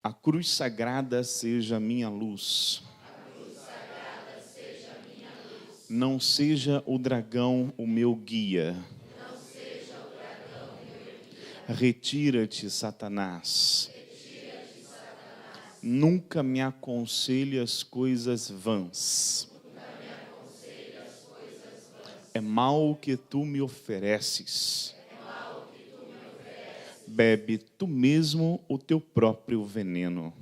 A cruz sagrada seja minha luz. Não seja o dragão o meu guia. Retira-te, Satanás. Nunca me aconselhe as coisas vãs. É mal o que tu me ofereces. Bebe tu mesmo o teu próprio veneno.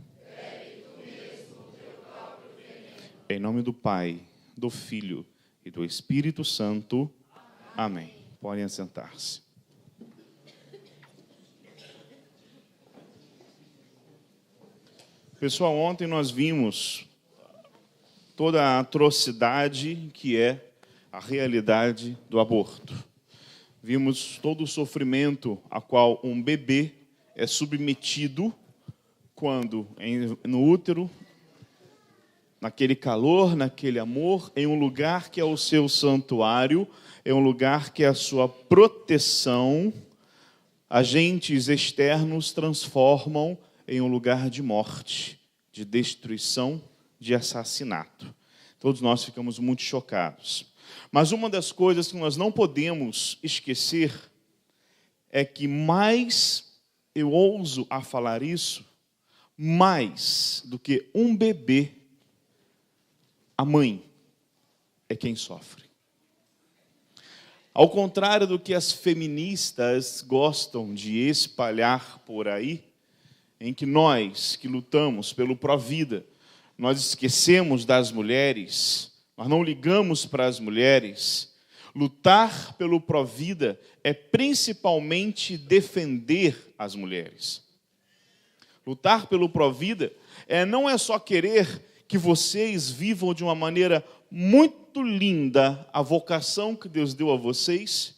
Em nome do Pai, do Filho e do Espírito Santo. Amém. Podem assentar-se. Pessoal, ontem nós vimos toda a atrocidade que é a realidade do aborto. Vimos todo o sofrimento a qual um bebê é submetido quando no útero, naquele calor, naquele amor, em um lugar que é o seu santuário, em um lugar que é a sua proteção, agentes externos transformam em um lugar de morte, de destruição, de assassinato. Todos nós ficamos muito chocados. Mas uma das coisas que nós não podemos esquecer é que mais eu ouso a falar isso, mais do que um bebê, a mãe é quem sofre. Ao contrário do que as feministas gostam de espalhar por aí, em que nós que lutamos pelo pró-vida, nós esquecemos das mulheres, nós não ligamos para as mulheres. Lutar pelo pró-vida é principalmente defender as mulheres. Lutar pelo pró-vida não é só querer que vocês vivam de uma maneira muito linda a vocação que Deus deu a vocês,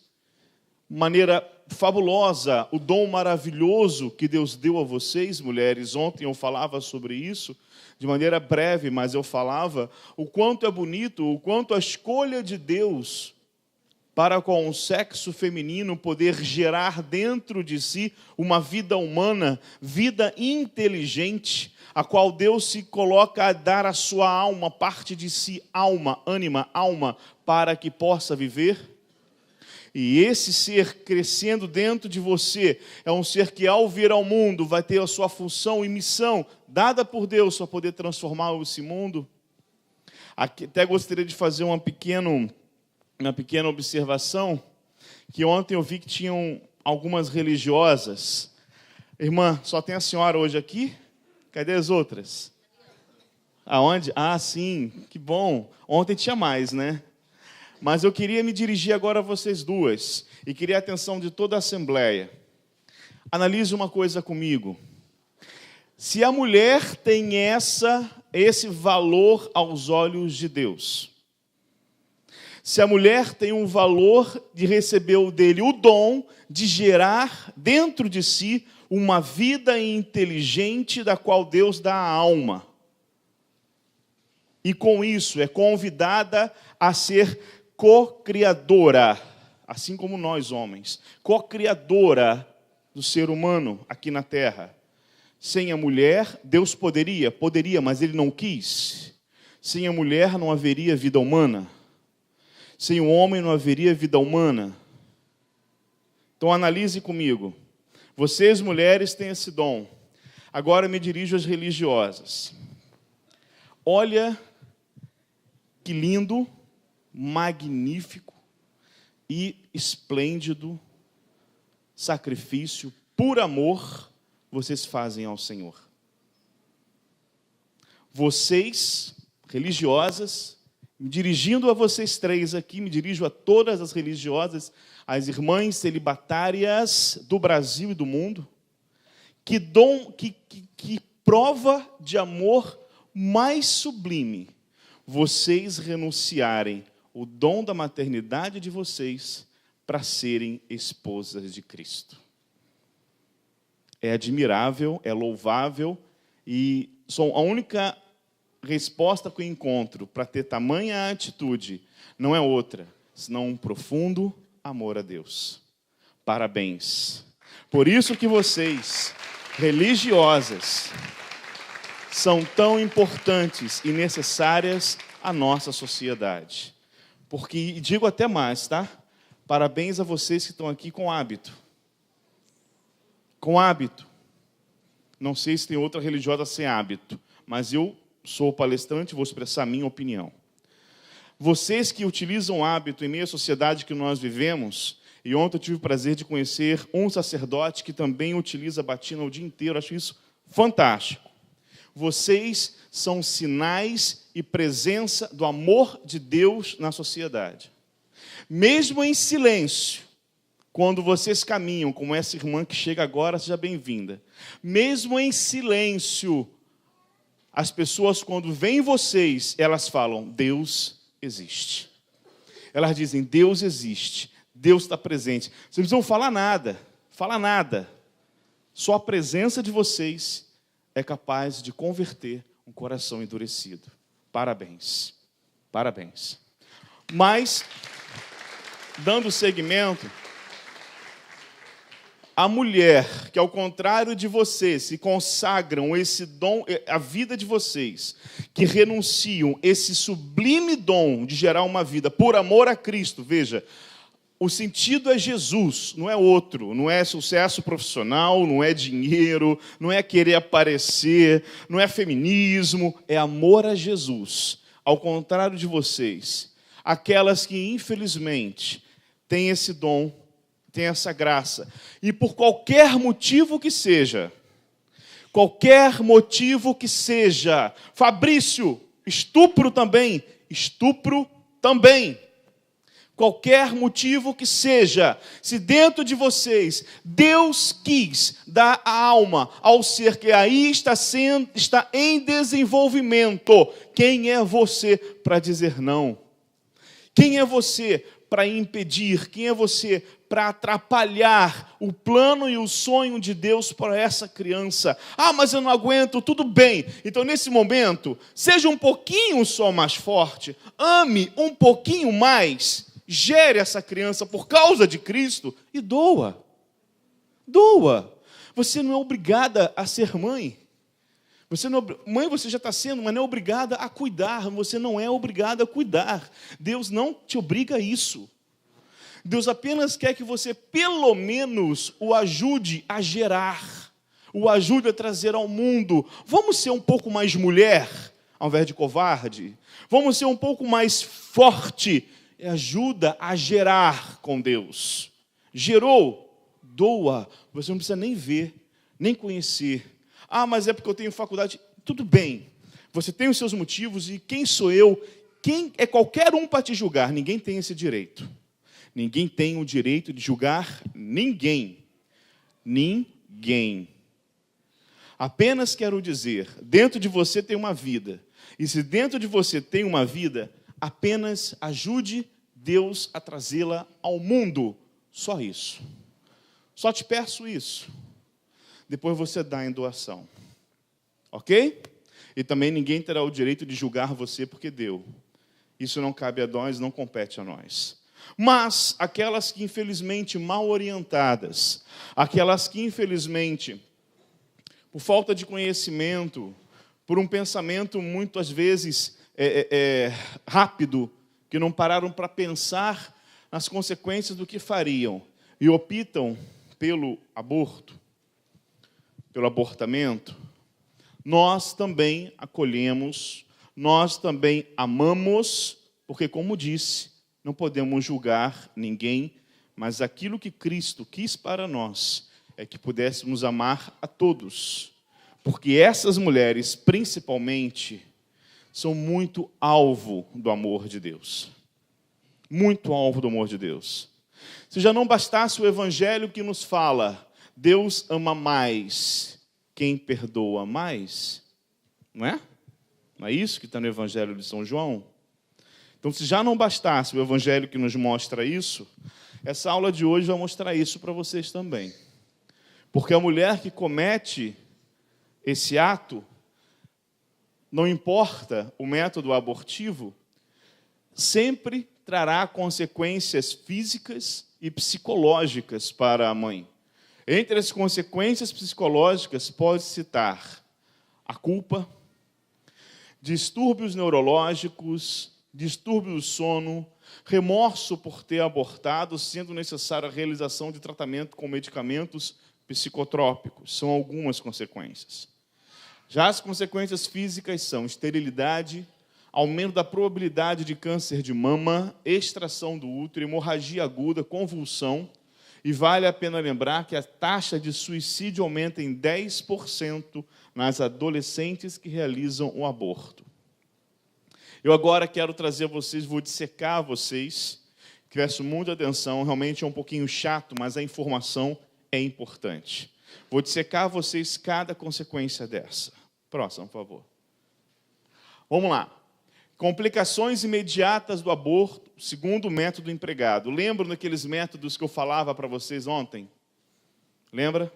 maneira fabulosa, o dom maravilhoso que Deus deu a vocês, mulheres. Ontem eu falava sobre isso, de maneira breve, mas eu falava o quanto é bonito, o quanto a escolha de Deus para com o sexo feminino poder gerar dentro de si uma vida humana, vida inteligente, a qual Deus se coloca a dar a sua alma, parte de si, alma, ânima, alma, para que possa viver. E esse ser crescendo dentro de você é um ser que, ao vir ao mundo, vai ter a sua função e missão dada por Deus para poder transformar esse mundo. Aqui, até gostaria de fazer uma pequena observação, que ontem eu vi que tinham algumas religiosas. Irmã, só tem a senhora hoje aqui? Cadê as outras? Aonde? Ah, sim, que bom. Ontem tinha mais, né? Mas eu queria me dirigir agora a vocês duas, e queria a atenção de toda a Assembleia. Analise uma coisa comigo. Se a mulher tem esse valor aos olhos de Deus, se a mulher tem um valor de receber dele o dom de gerar dentro de si uma vida inteligente da qual Deus dá a alma, e com isso é convidada a ser co-criadora, assim como nós homens, co-criadora do ser humano aqui na terra. Sem a mulher, Deus poderia, mas Ele não quis. Sem a mulher não haveria vida humana. Sem o homem não haveria vida humana. Então analise comigo. Vocês, mulheres, têm esse dom. Agora me dirijo às religiosas. Olha que lindo, magnífico e esplêndido sacrifício por amor vocês fazem ao Senhor. Vocês, religiosas, me dirigindo a vocês três aqui, me dirijo a todas as religiosas, as irmãs celibatárias do Brasil e do mundo, que prova de amor mais sublime, vocês renunciarem o dom da maternidade de vocês para serem esposas de Cristo. É admirável, é louvável, e a única resposta que eu encontro para ter tamanha atitude não é outra, senão um profundo amor a Deus. Parabéns. Por isso que vocês, religiosas, são tão importantes e necessárias à nossa sociedade. Porque, e digo até mais, tá? Parabéns a vocês que estão aqui com hábito. Com hábito. Não sei se tem outra religiosa sem hábito, mas eu sou palestrante e vou expressar a minha opinião. Vocês que utilizam hábito em meio à sociedade que nós vivemos, e ontem eu tive o prazer de conhecer um sacerdote que também utiliza a batina o dia inteiro, acho isso fantástico. Vocês são sinais e presença do amor de Deus na sociedade. Mesmo em silêncio, quando vocês caminham, como essa irmã que chega agora, seja bem-vinda. Mesmo em silêncio, as pessoas, quando veem vocês, elas falam, Deus existe. Elas dizem, Deus existe, Deus está presente. Vocês não precisam falar nada. Só a presença de vocês é capaz de converter um coração endurecido. Parabéns. Mas, dando seguimento, a mulher que, ao contrário de vocês, se consagram esse dom, a vida de vocês, que renunciam esse sublime dom de gerar uma vida por amor a Cristo, veja, o sentido é Jesus, não é outro, não é sucesso profissional, não é dinheiro, não é querer aparecer, não é feminismo, é amor a Jesus. Ao contrário de vocês, aquelas que infelizmente têm esse dom, têm essa graça, e por qualquer motivo que seja, Fabrício, estupro também, qualquer motivo que seja, se dentro de vocês Deus quis dar a alma ao ser que aí está em desenvolvimento, quem é você para dizer não? Quem é você para impedir? Quem é você para atrapalhar o plano e o sonho de Deus para essa criança? Ah, mas eu não aguento, tudo bem. Então, nesse momento, seja um pouquinho só mais forte, ame um pouquinho mais, gere essa criança por causa de Cristo e doa. Você não é obrigada a ser mãe. Mãe você já está sendo, mas não é obrigada a cuidar. Você não é obrigada a cuidar. Deus não te obriga a isso. Deus apenas quer que você, pelo menos, o ajude a gerar, o ajude a trazer ao mundo. Vamos ser um pouco mais mulher, ao invés de covarde? Vamos ser um pouco mais forte? Ajuda a gerar com Deus. Gerou, doa. Você não precisa nem ver, nem conhecer. Ah, mas é porque eu tenho faculdade. Tudo bem. Você tem os seus motivos e quem sou eu? Quem é qualquer um para te julgar? Ninguém tem esse direito. Ninguém tem o direito de julgar ninguém. Ninguém. Apenas quero dizer, dentro de você tem uma vida. E se dentro de você tem uma vida, apenas ajude Deus a trazê-la ao mundo. Só isso. Só te peço isso. Depois você dá em doação. Ok? E também ninguém terá o direito de julgar você porque deu. Isso não cabe a nós, não compete a nós. Mas aquelas que infelizmente mal orientadas, aquelas que infelizmente, por falta de conhecimento, por um pensamento muitas vezes rápido, que não pararam para pensar nas consequências do que fariam e optam pelo aborto, pelo abortamento, nós também acolhemos, nós também amamos, porque, como disse, não podemos julgar ninguém, mas aquilo que Cristo quis para nós é que pudéssemos amar a todos, porque essas mulheres, principalmente, são muito alvo do amor de Deus. Muito alvo do amor de Deus. Se já não bastasse o evangelho que nos fala, Deus ama mais quem perdoa mais, não é? Não é isso que está no evangelho de São João? Então, se já não bastasse o evangelho que nos mostra isso, essa aula de hoje vai mostrar isso para vocês também. Porque a mulher que comete esse ato, não importa o método abortivo, sempre trará consequências físicas e psicológicas para a mãe. Entre as consequências psicológicas, pode citar a culpa, distúrbios neurológicos, distúrbio do sono, remorso por ter abortado, sendo necessária a realização de tratamento com medicamentos psicotrópicos. São algumas consequências. Já as consequências físicas são esterilidade, aumento da probabilidade de câncer de mama, extração do útero, hemorragia aguda, convulsão. E vale a pena lembrar que a taxa de suicídio aumenta em 10% nas adolescentes que realizam o aborto. Eu agora quero trazer a vocês, vou dissecar a vocês, peço muita atenção, realmente é um pouquinho chato, mas a informação é importante. Vou dissecar a vocês cada consequência dessa. Próximo, por favor. Vamos lá. Complicações imediatas do aborto, segundo o método empregado. Lembram daqueles métodos que eu falava para vocês ontem? Lembra?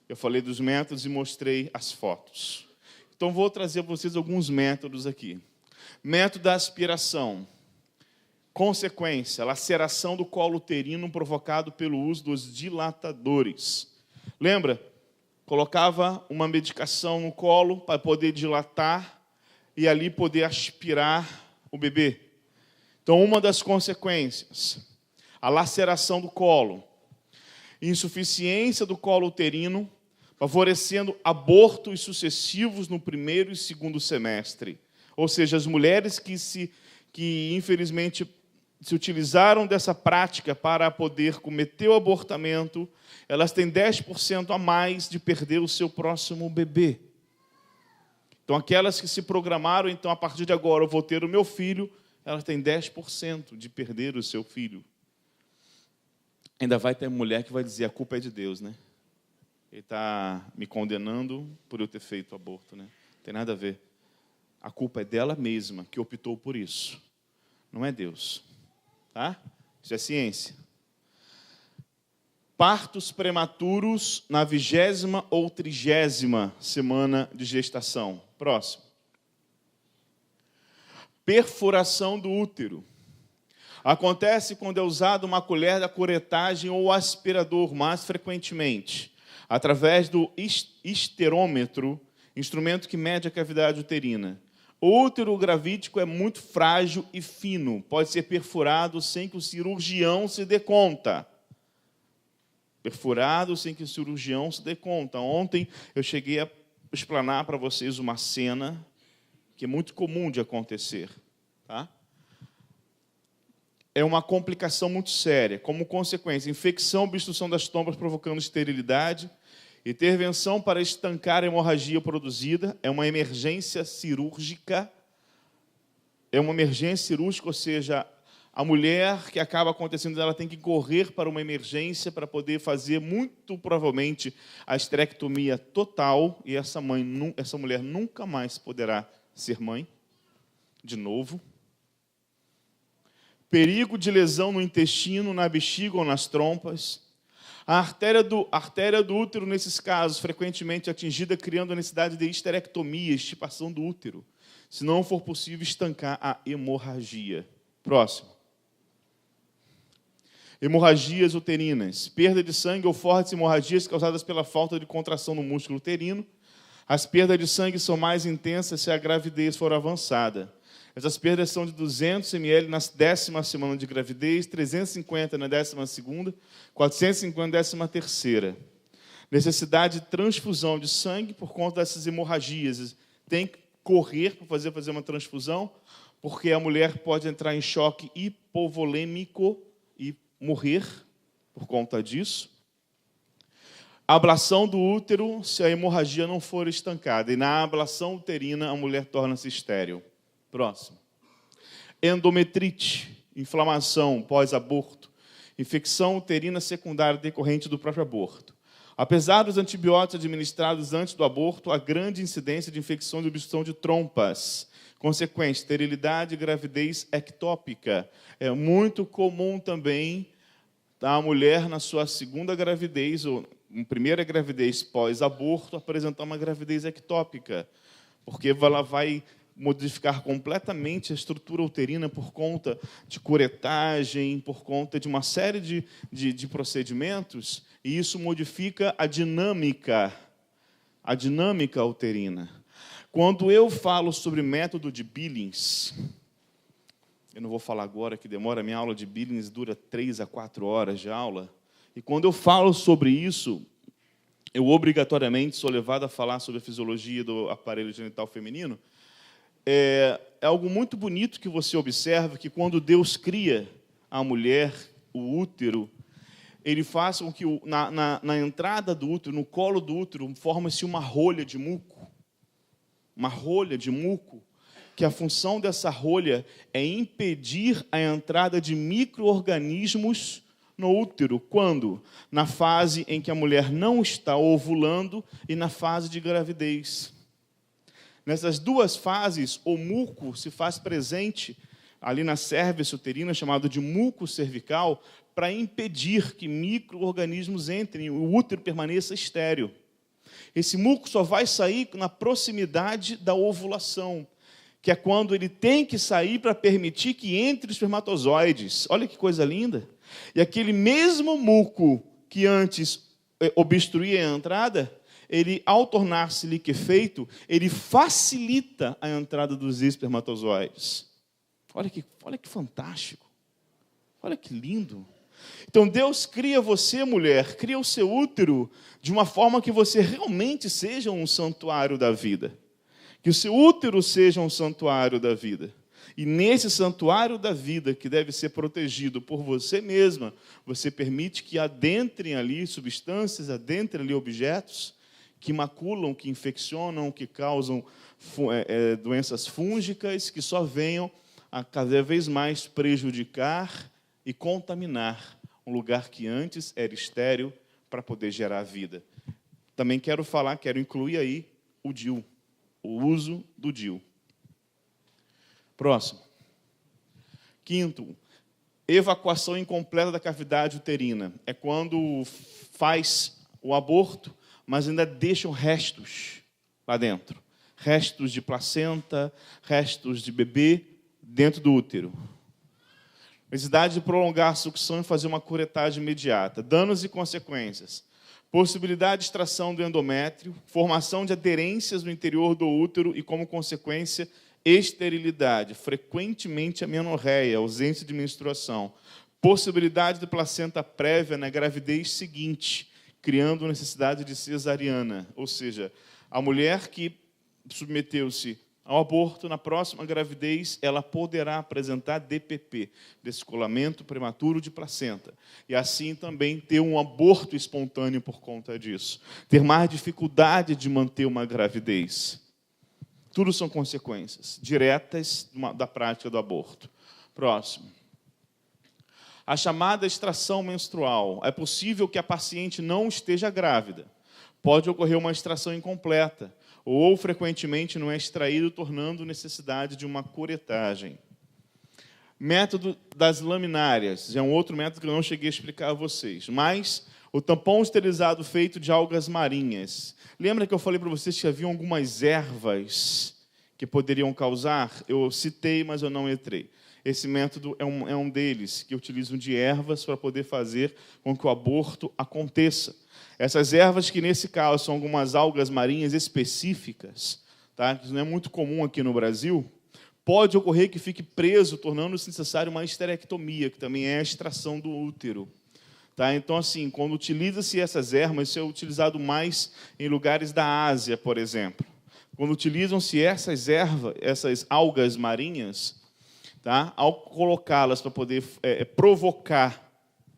Eu falei dos métodos e mostrei as fotos. Então, vou trazer a vocês alguns métodos aqui. Método da aspiração. Consequência, laceração do colo uterino provocado pelo uso dos dilatadores. Lembra? Colocava uma medicação no colo para poder dilatar e ali poder aspirar o bebê. Então, uma das consequências, a laceração do colo, insuficiência do colo uterino, favorecendo abortos sucessivos no primeiro e segundo semestre. Ou seja, as mulheres que infelizmente se utilizaram dessa prática para poder cometer o abortamento, elas têm 10% a mais de perder o seu próximo bebê. Então, aquelas que se programaram, então, a partir de agora eu vou ter o meu filho, elas têm 10% de perder o seu filho. Ainda vai ter mulher que vai dizer, a culpa é de Deus, né? Ele está me condenando por eu ter feito o aborto, né? Não tem nada a ver. A culpa é dela mesma, que optou por isso. Não é Deus. Tá? Isso é ciência. Partos prematuros na 20ª ou 30ª semana de gestação. Próximo. Perfuração do útero. Acontece quando é usada uma colher da curetagem ou aspirador, mais frequentemente, através do esterômetro, instrumento que mede a cavidade uterina. O útero gravídico é muito frágil e fino, pode ser perfurado sem que o cirurgião se dê conta. Perfurado sem que o cirurgião se dê conta. Ontem eu cheguei a explanar para vocês uma cena que é muito comum de acontecer. Tá? É uma complicação muito séria, como consequência, infecção, obstrução das trompas provocando esterilidade, intervenção para estancar a hemorragia produzida, é uma emergência cirúrgica, ou seja, a mulher que acaba acontecendo, ela tem que correr para uma emergência para poder fazer, muito provavelmente, a esterectomia total, e essa mulher nunca mais poderá ser mãe, de novo. Perigo de lesão no intestino, na bexiga ou nas trompas. A artéria do útero, nesses casos, frequentemente atingida, criando a necessidade de esterectomia, extirpação do útero, se não for possível estancar a hemorragia. Próximo. Hemorragias uterinas. Perda de sangue ou fortes hemorragias causadas pela falta de contração no músculo uterino. As perdas de sangue são mais intensas se a gravidez for avançada. Essas perdas são de 200 ml na 10ª semana de gravidez, 350 na 12ª, 450 na 13ª. Necessidade de transfusão de sangue por conta dessas hemorragias. Tem que correr para fazer uma transfusão, porque a mulher pode entrar em choque hipovolêmico e morrer por conta disso. Ablação do útero, se a hemorragia não for estancada. E na ablação uterina, a mulher torna-se estéril. Próximo. Endometrite, inflamação pós-aborto, infecção uterina secundária decorrente do próprio aborto. Apesar dos antibióticos administrados antes do aborto, há grande incidência de infecção de obstrução de trompas. Consequência, esterilidade e gravidez ectópica. É muito comum também a mulher, na sua segunda gravidez, ou primeira gravidez pós-aborto, apresentar uma gravidez ectópica, porque ela vai modificar completamente a estrutura uterina por conta de curetagem, por conta de uma série de procedimentos, e isso modifica a dinâmica uterina. Quando eu falo sobre método de Billings, eu não vou falar agora que demora, minha aula de Billings dura 3 a 4 horas de aula, e quando eu falo sobre isso, eu obrigatoriamente sou levado a falar sobre a fisiologia do aparelho genital feminino. É algo muito bonito que você observa, que quando Deus cria a mulher, o útero, ele faz com que na entrada do útero, no colo do útero, forma-se uma rolha de muco. Uma rolha de muco, que a função dessa rolha é impedir a entrada de micro-organismos no útero. Quando? Na fase em que a mulher não está ovulando e na fase de gravidez. Nessas duas fases, o muco se faz presente ali na cervix uterina, chamado de muco cervical, para impedir que micro-organismos entrem e o útero permaneça estéril. Esse muco só vai sair na proximidade da ovulação, que é quando ele tem que sair para permitir que entre os espermatozoides. Olha que coisa linda! E aquele mesmo muco que antes obstruía a entrada, ele, ao tornar-se liquefeito, ele facilita a entrada dos espermatozoides. Olha que fantástico. Olha que lindo. Então, Deus cria você, mulher, cria o seu útero de uma forma que você realmente seja um santuário da vida. Que o seu útero seja um santuário da vida. E nesse santuário da vida, que deve ser protegido por você mesma, você permite que adentrem ali substâncias, adentrem ali objetos que maculam, que infeccionam, que causam doenças fúngicas, que só venham a cada vez mais prejudicar e contaminar um lugar que antes era estéril para poder gerar vida. Também quero incluir aí o DIU, o uso do DIU. Próximo. Quinto, evacuação incompleta da cavidade uterina. É quando faz o aborto, mas ainda deixam restos lá dentro. Restos de placenta, restos de bebê dentro do útero. Necessidade de prolongar a sucção e fazer uma curetagem imediata. Danos e consequências. Possibilidade de extração do endométrio, formação de aderências no interior do útero e, como consequência, esterilidade, frequentemente amenorreia, ausência de menstruação. Possibilidade de placenta prévia na gravidez seguinte, criando necessidade de cesariana. Ou seja, a mulher que submeteu-se ao aborto, na próxima gravidez, ela poderá apresentar DPP, descolamento prematuro de placenta. E assim também ter um aborto espontâneo por conta disso. Ter mais dificuldade de manter uma gravidez. Tudo são consequências diretas da prática do aborto. Próximo. A chamada extração menstrual. É possível que a paciente não esteja grávida. Pode ocorrer uma extração incompleta, ou frequentemente não é extraído, tornando necessidade de uma curetagem. Método das laminárias. É um outro método que eu não cheguei a explicar a vocês. Mas o tampão esterilizado feito de algas marinhas. Lembra que eu falei para vocês que havia algumas ervas que poderiam causar? Eu citei, mas eu não entrei. Esse método é um deles, que utilizam de ervas para poder fazer com que o aborto aconteça. Essas ervas, que nesse caso são algumas algas marinhas específicas, tá? Que não é muito comum aqui no Brasil, pode ocorrer que fique preso, tornando-se necessário uma esterectomia, que também é a extração do útero. Tá? Então, assim, quando utiliza-se essas ervas, isso é utilizado mais em lugares da Ásia, por exemplo. Quando utilizam-se essas ervas, essas algas marinhas, tá? Ao colocá-las para poder provocar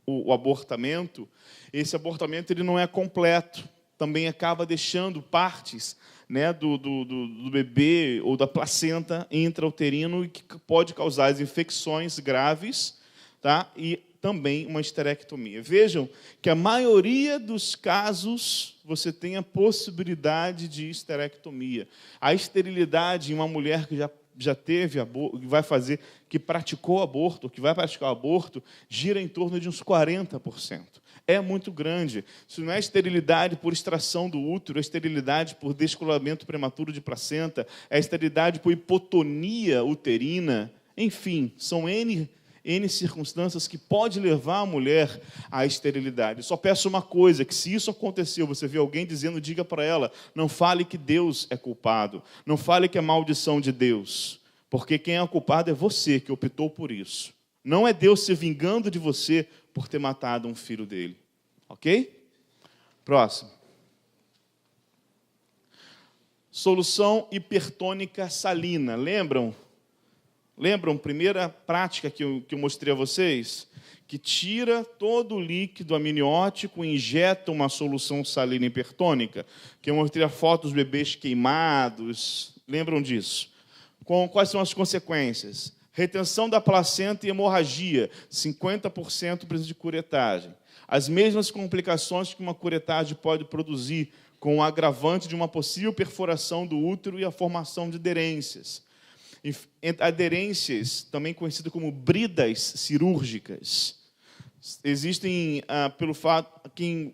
o abortamento, esse abortamento ele não é completo, também acaba deixando partes, né, do bebê ou da placenta intrauterino, que pode causar as infecções graves, tá? E também uma esterectomia. Vejam que a maioria dos casos você tem a possibilidade de esterectomia. A esterilidade em uma mulher que já teve aborto, que praticou aborto, que vai praticar aborto, gira em torno de uns 40%. É muito grande. Se não é esterilidade por extração do útero, é esterilidade por descolamento prematuro de placenta, é esterilidade por hipotonia uterina, enfim, são N N circunstâncias que pode levar a mulher à esterilidade. Eu só peço uma coisa, que se isso aconteceu, você vê alguém dizendo, diga para ela, não fale que Deus é culpado, não fale que é maldição de Deus, porque quem é culpado é você que optou por isso. Não é Deus se vingando de você por ter matado um filho dele. Ok? Próximo. Solução hipertônica salina. Lembram? Lembram? Primeira prática que eu mostrei a vocês? Que tira todo o líquido amniótico e injeta uma solução salina hipertônica. Que eu mostrei a foto dos bebês queimados. Lembram disso? Quais são as consequências? Retenção da placenta e hemorragia. 50% precisa de curetagem. As mesmas complicações que uma curetagem pode produzir, com o agravante de uma possível perfuração do útero e a formação de aderências. Aderências, também conhecidas como bridas cirúrgicas. Existem, pelo fato, quem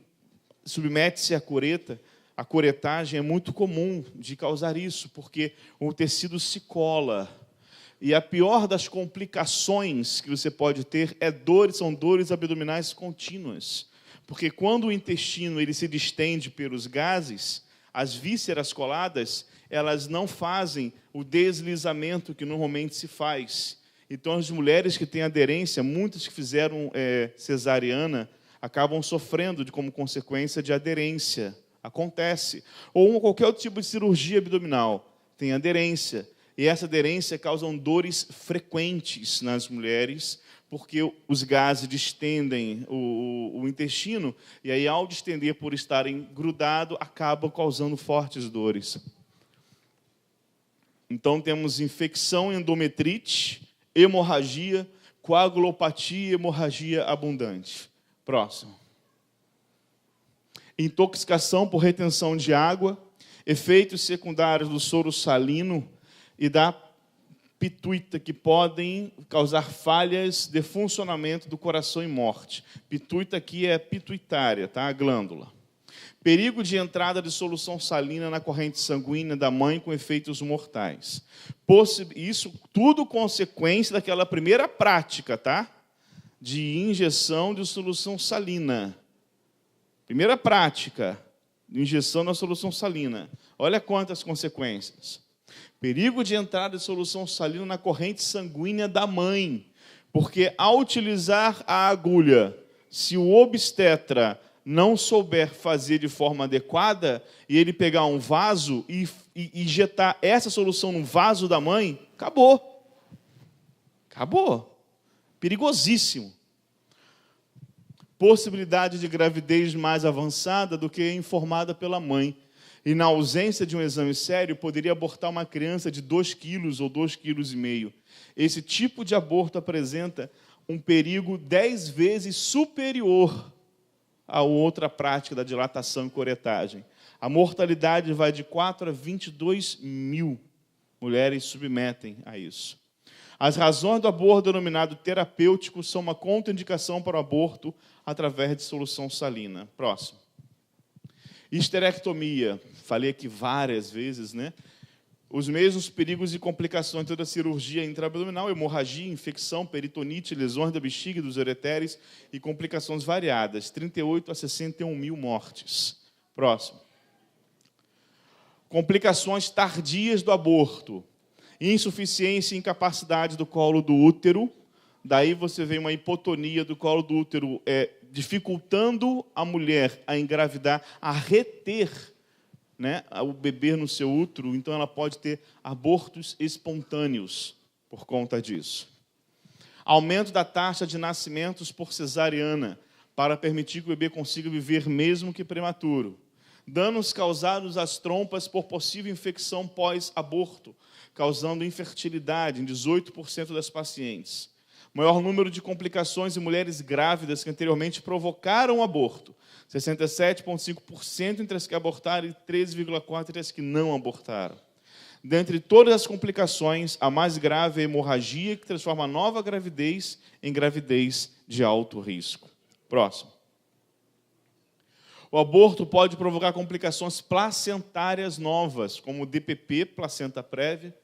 submete-se à curetagem é muito comum de causar isso, porque o tecido se cola. E a pior das complicações que você pode ter são dores abdominais contínuas. Porque quando o intestino ele se distende pelos gases, as vísceras coladas, elas não fazem o deslizamento que normalmente se faz. Então, as mulheres que têm aderência, muitas que fizeram cesariana, acabam sofrendo como consequência de aderência. Acontece. Ou qualquer outro tipo de cirurgia abdominal tem aderência. E essa aderência causa dores frequentes nas mulheres, porque os gases distendem o intestino, e aí, ao distender por estarem grudados, acabam causando fortes dores. Então, temos infecção, endometrite, hemorragia, coagulopatia e hemorragia abundante. Próximo. Intoxicação por retenção de água, efeitos secundários do soro salino e da pituita, que podem causar falhas de funcionamento do coração e morte. Pituita aqui é pituitária, tá? A glândula. Perigo de entrada de solução salina na corrente sanguínea da mãe com efeitos mortais. Isso tudo consequência daquela primeira prática, tá? De injeção de solução salina. Primeira prática de injeção da solução salina. Olha quantas consequências. Perigo de entrada de solução salina na corrente sanguínea da mãe. Porque, ao utilizar a agulha, se o obstetra não souber fazer de forma adequada, e ele pegar um vaso e injetar essa solução no vaso da mãe, acabou. Acabou. Perigosíssimo. Possibilidade de gravidez mais avançada do que informada pela mãe. E, na ausência de um exame sério, poderia abortar uma criança de 2 quilos ou 2,5 quilos. Esse tipo de aborto apresenta um perigo 10 vezes superior à outra prática da dilatação e curetagem. A mortalidade vai de 4 a 22 mil mulheres submetem a isso. As razões do aborto denominado terapêutico são uma contraindicação para o aborto através de solução salina. Próximo. Histerectomia. Falei aqui várias vezes, né? Os mesmos perigos e complicações da cirurgia intraabdominal, hemorragia, infecção, peritonite, lesões da bexiga e dos ureteres e complicações variadas. 38 a 61 mil mortes. Próximo. Complicações tardias do aborto. Insuficiência e incapacidade do colo do útero. Daí você vê uma hipotonia do colo do útero, dificultando a mulher a engravidar, a reter, né, o bebê no seu útero. Então, ela pode ter abortos espontâneos por conta disso. Aumento da taxa de nascimentos por cesariana, para permitir que o bebê consiga viver mesmo que prematuro. Danos causados às trompas por possível infecção pós-aborto, causando infertilidade em 18% das pacientes. Maior número de complicações em mulheres grávidas que anteriormente provocaram o aborto. 67,5% entre as que abortaram e 13,4% entre as que não abortaram. Dentre todas as complicações, a mais grave é a hemorragia, que transforma a nova gravidez em gravidez de alto risco. Próximo. O aborto pode provocar complicações placentárias novas, como DPP, placenta prévia,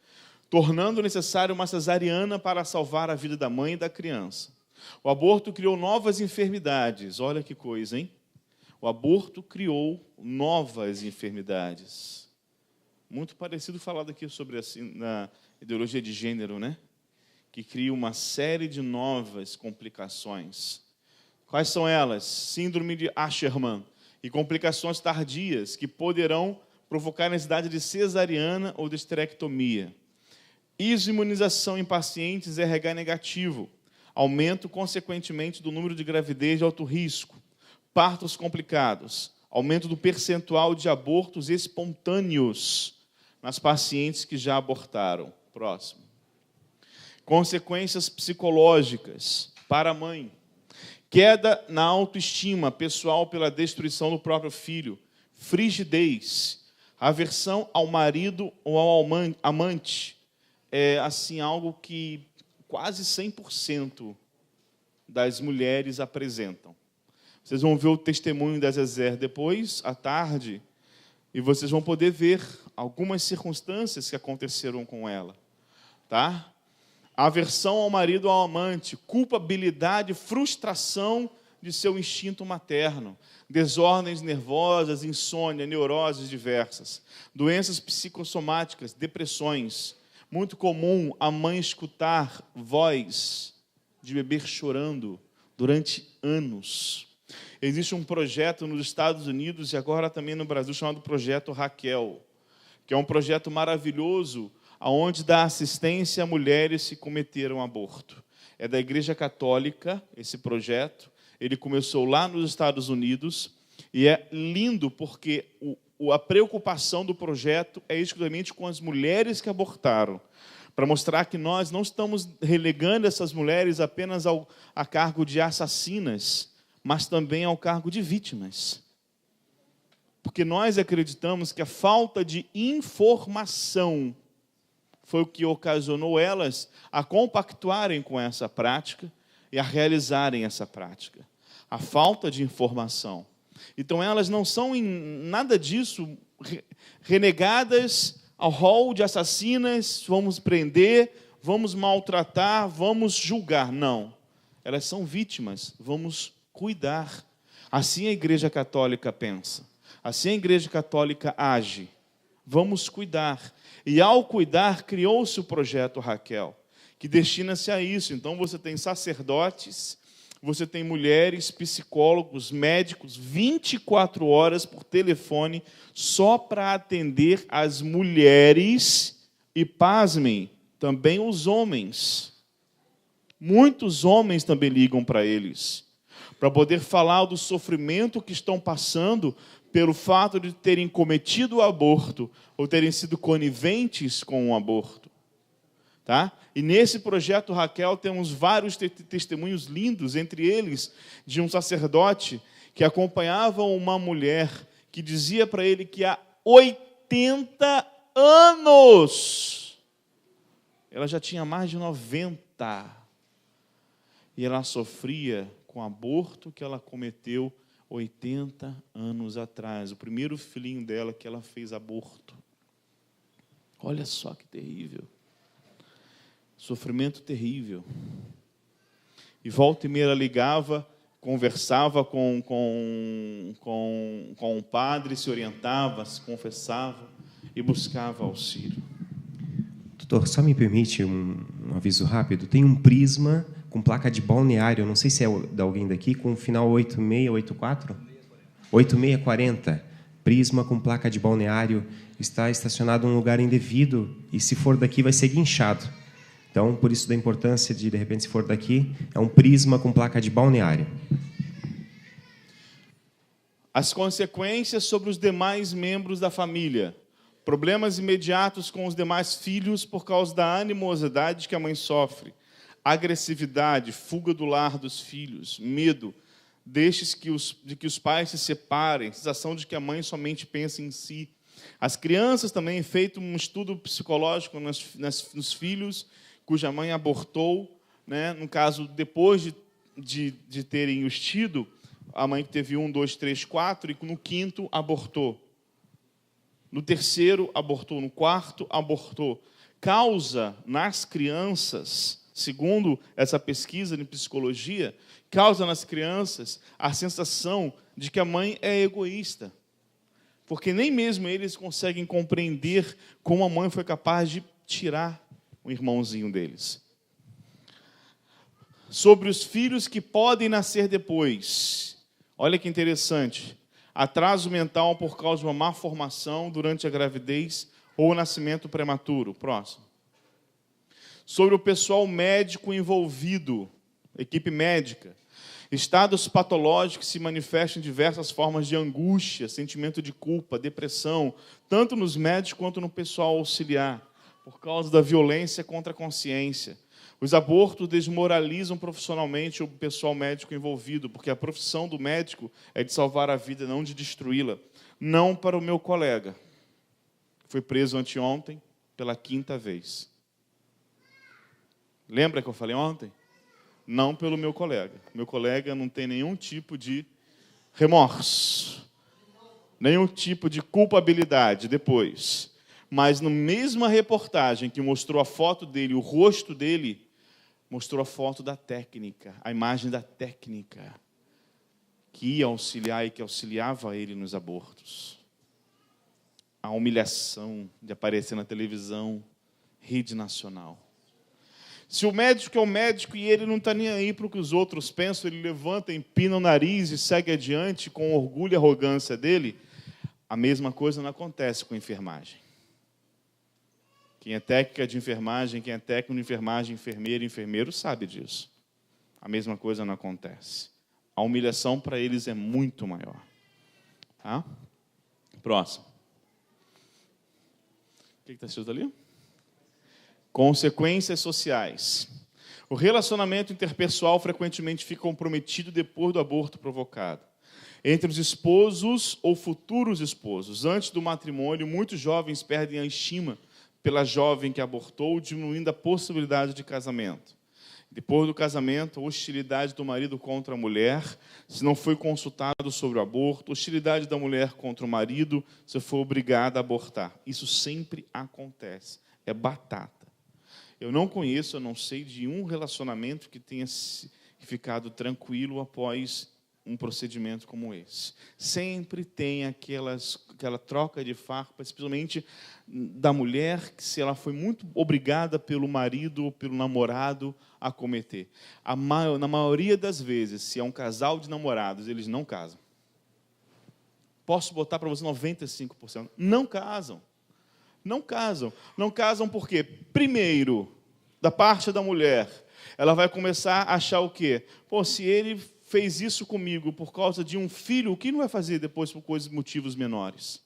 tornando necessário uma cesariana para salvar a vida da mãe e da criança. O aborto criou novas enfermidades. Olha que coisa, hein? O aborto criou novas enfermidades. Muito parecido falado aqui sobre assim, na ideologia de gênero, né? Que cria uma série de novas complicações. Quais são elas? Síndrome de Asherman e complicações tardias que poderão provocar necessidade de cesariana ou de esterectomia. Imunização em pacientes RH negativo. Aumento, consequentemente, do número de gravidez de alto risco. Partos complicados. Aumento do percentual de abortos espontâneos nas pacientes que já abortaram. Próximo. Consequências psicológicas para a mãe. Queda na autoestima pessoal pela destruição do próprio filho. Frigidez. Aversão ao marido ou ao amante. É assim, algo que quase 100% das mulheres apresentam. Vocês vão ver o testemunho da Zezé depois, à tarde, e vocês vão poder ver algumas circunstâncias que aconteceram com ela. Tá? Aversão ao marido ou ao amante, culpabilidade, frustração de seu instinto materno, desordens nervosas, insônia, neuroses diversas, doenças psicossomáticas, depressões. Muito comum a mãe escutar voz de bebê chorando durante anos. Existe um projeto nos Estados Unidos e agora também no Brasil chamado Projeto Raquel, que é um projeto maravilhoso onde dá assistência a mulheres que cometeram aborto. É da Igreja Católica esse projeto. Ele começou lá nos Estados Unidos e é lindo porque a preocupação do projeto é exclusivamente com as mulheres que abortaram, para mostrar que nós não estamos relegando essas mulheres apenas a cargo de assassinas, mas também ao cargo de vítimas. Porque nós acreditamos que a falta de informação foi o que ocasionou elas a compactuarem com essa prática e a realizarem essa prática. A falta de informação. Então, elas não são em nada disso renegadas ao rol de assassinas, vamos prender, vamos maltratar, vamos julgar. Não. Elas são vítimas, vamos cuidar. Assim a Igreja Católica pensa. Assim a Igreja Católica age. Vamos cuidar. E ao cuidar, criou-se o projeto Raquel, que destina-se a isso. Então, você tem sacerdotes, você tem mulheres, psicólogos, médicos, 24 horas por telefone, só para atender as mulheres e, pasmem, também os homens. Muitos homens também ligam para eles, para poder falar do sofrimento que estão passando pelo fato de terem cometido o aborto ou terem sido coniventes com o aborto. Tá? E nesse projeto Raquel temos vários testemunhos lindos, entre eles de um sacerdote que acompanhava uma mulher que dizia para ele que há 80 anos ela já tinha mais de 90 e ela sofria com o aborto que ela cometeu 80 anos atrás. O primeiro filhinho dela que ela fez aborto. Olha só que terrível. Sofrimento terrível. E volta e meia ela ligava, conversava com o padre, se orientava, se confessava e buscava auxílio. Doutor, só me permite um aviso rápido. Tem um prisma com placa de balneário, não sei se é de alguém daqui, com o final 8684? 8640. Prisma com placa de balneário, está estacionado em um lugar indevido e, se for daqui, vai ser guinchado. Então, por isso da importância de repente, se for daqui, é um prisma com placa de balneário. As consequências sobre os demais membros da família. Problemas imediatos com os demais filhos por causa da animosidade que a mãe sofre. Agressividade, fuga do lar dos filhos, medo, de que os pais se separem, sensação de que a mãe somente pensa em si. As crianças também, feito um estudo psicológico nos filhos cuja mãe abortou, né? No caso, depois de terem os tido, a mãe teve 1, 2, 3, 4, e no quinto abortou. no terceiro abortou, no quarto abortou. Causa nas crianças, segundo essa pesquisa de psicologia, causa nas crianças a sensação de que a mãe é egoísta. Porque nem mesmo eles conseguem compreender como a mãe foi capaz de tirar o irmãozinho deles. Sobre os filhos que podem nascer depois. Olha que interessante. Atraso mental por causa de uma má formação durante a gravidez ou nascimento prematuro. Próximo. Sobre o pessoal médico envolvido, equipe médica. Estados patológicos que se manifestam em diversas formas de angústia, sentimento de culpa, depressão, tanto nos médicos quanto no pessoal auxiliar, por causa da violência contra a consciência. Os abortos desmoralizam profissionalmente o pessoal médico envolvido, porque a profissão do médico é de salvar a vida, não de destruí-la. Não para o meu colega, que foi preso anteontem pela 5ª vez. Lembra que eu falei ontem? Não pelo meu colega. Meu colega não tem nenhum tipo de remorso, nenhum tipo de culpabilidade depois. Mas na mesma reportagem que mostrou a foto dele, o rosto dele, mostrou a foto da técnica, a imagem da técnica que ia auxiliar e que auxiliava ele nos abortos. A humilhação de aparecer na televisão, rede nacional. Se o médico é o médico e ele não está nem aí para o que os outros pensam, ele levanta, empina o nariz e segue adiante com orgulho e arrogância dele, a mesma coisa não acontece com a enfermagem. Quem é técnica de enfermagem, quem é técnico de enfermagem, enfermeira, enfermeiro, sabe disso. A mesma coisa não acontece. A humilhação para eles é muito maior. Tá? Próximo. O que está escrito ali? Consequências sociais. O relacionamento interpessoal frequentemente fica comprometido depois do aborto provocado. Entre os esposos ou futuros esposos, antes do matrimônio, muitos jovens perdem a estima pela jovem que abortou, diminuindo a possibilidade de casamento. Depois do casamento, a hostilidade do marido contra a mulher, se não foi consultado sobre o aborto, hostilidade da mulher contra o marido, se foi obrigada a abortar. Isso sempre acontece. É batata. Eu não conheço, eu não sei de um relacionamento que tenha ficado tranquilo após um procedimento como esse. Sempre tem aquela troca de farpa, especialmente da mulher, que se ela foi muito obrigada pelo marido ou pelo namorado a cometer. Na maioria das vezes, se é um casal de namorados, eles não casam. Posso botar para você 95%. Não casam. Não casam. Não casam porque, primeiro, da parte da mulher, ela vai começar a achar o quê? Pô, se ele fez isso comigo por causa de um filho, o que não vai fazer depois por motivos menores?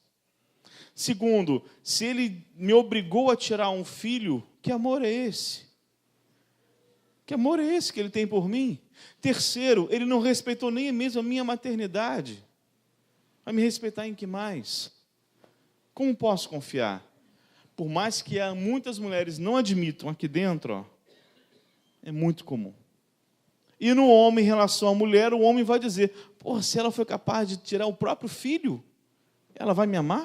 Segundo, se ele me obrigou a tirar um filho, que amor é esse? Que amor é esse que ele tem por mim? Terceiro, ele não respeitou nem mesmo a minha maternidade. Vai me respeitar em que mais? Como posso confiar? Por mais que muitas mulheres não admitam aqui dentro, é muito comum. E no homem, em relação à mulher, o homem vai dizer, pô, se ela foi capaz de tirar o próprio filho, ela vai me amar?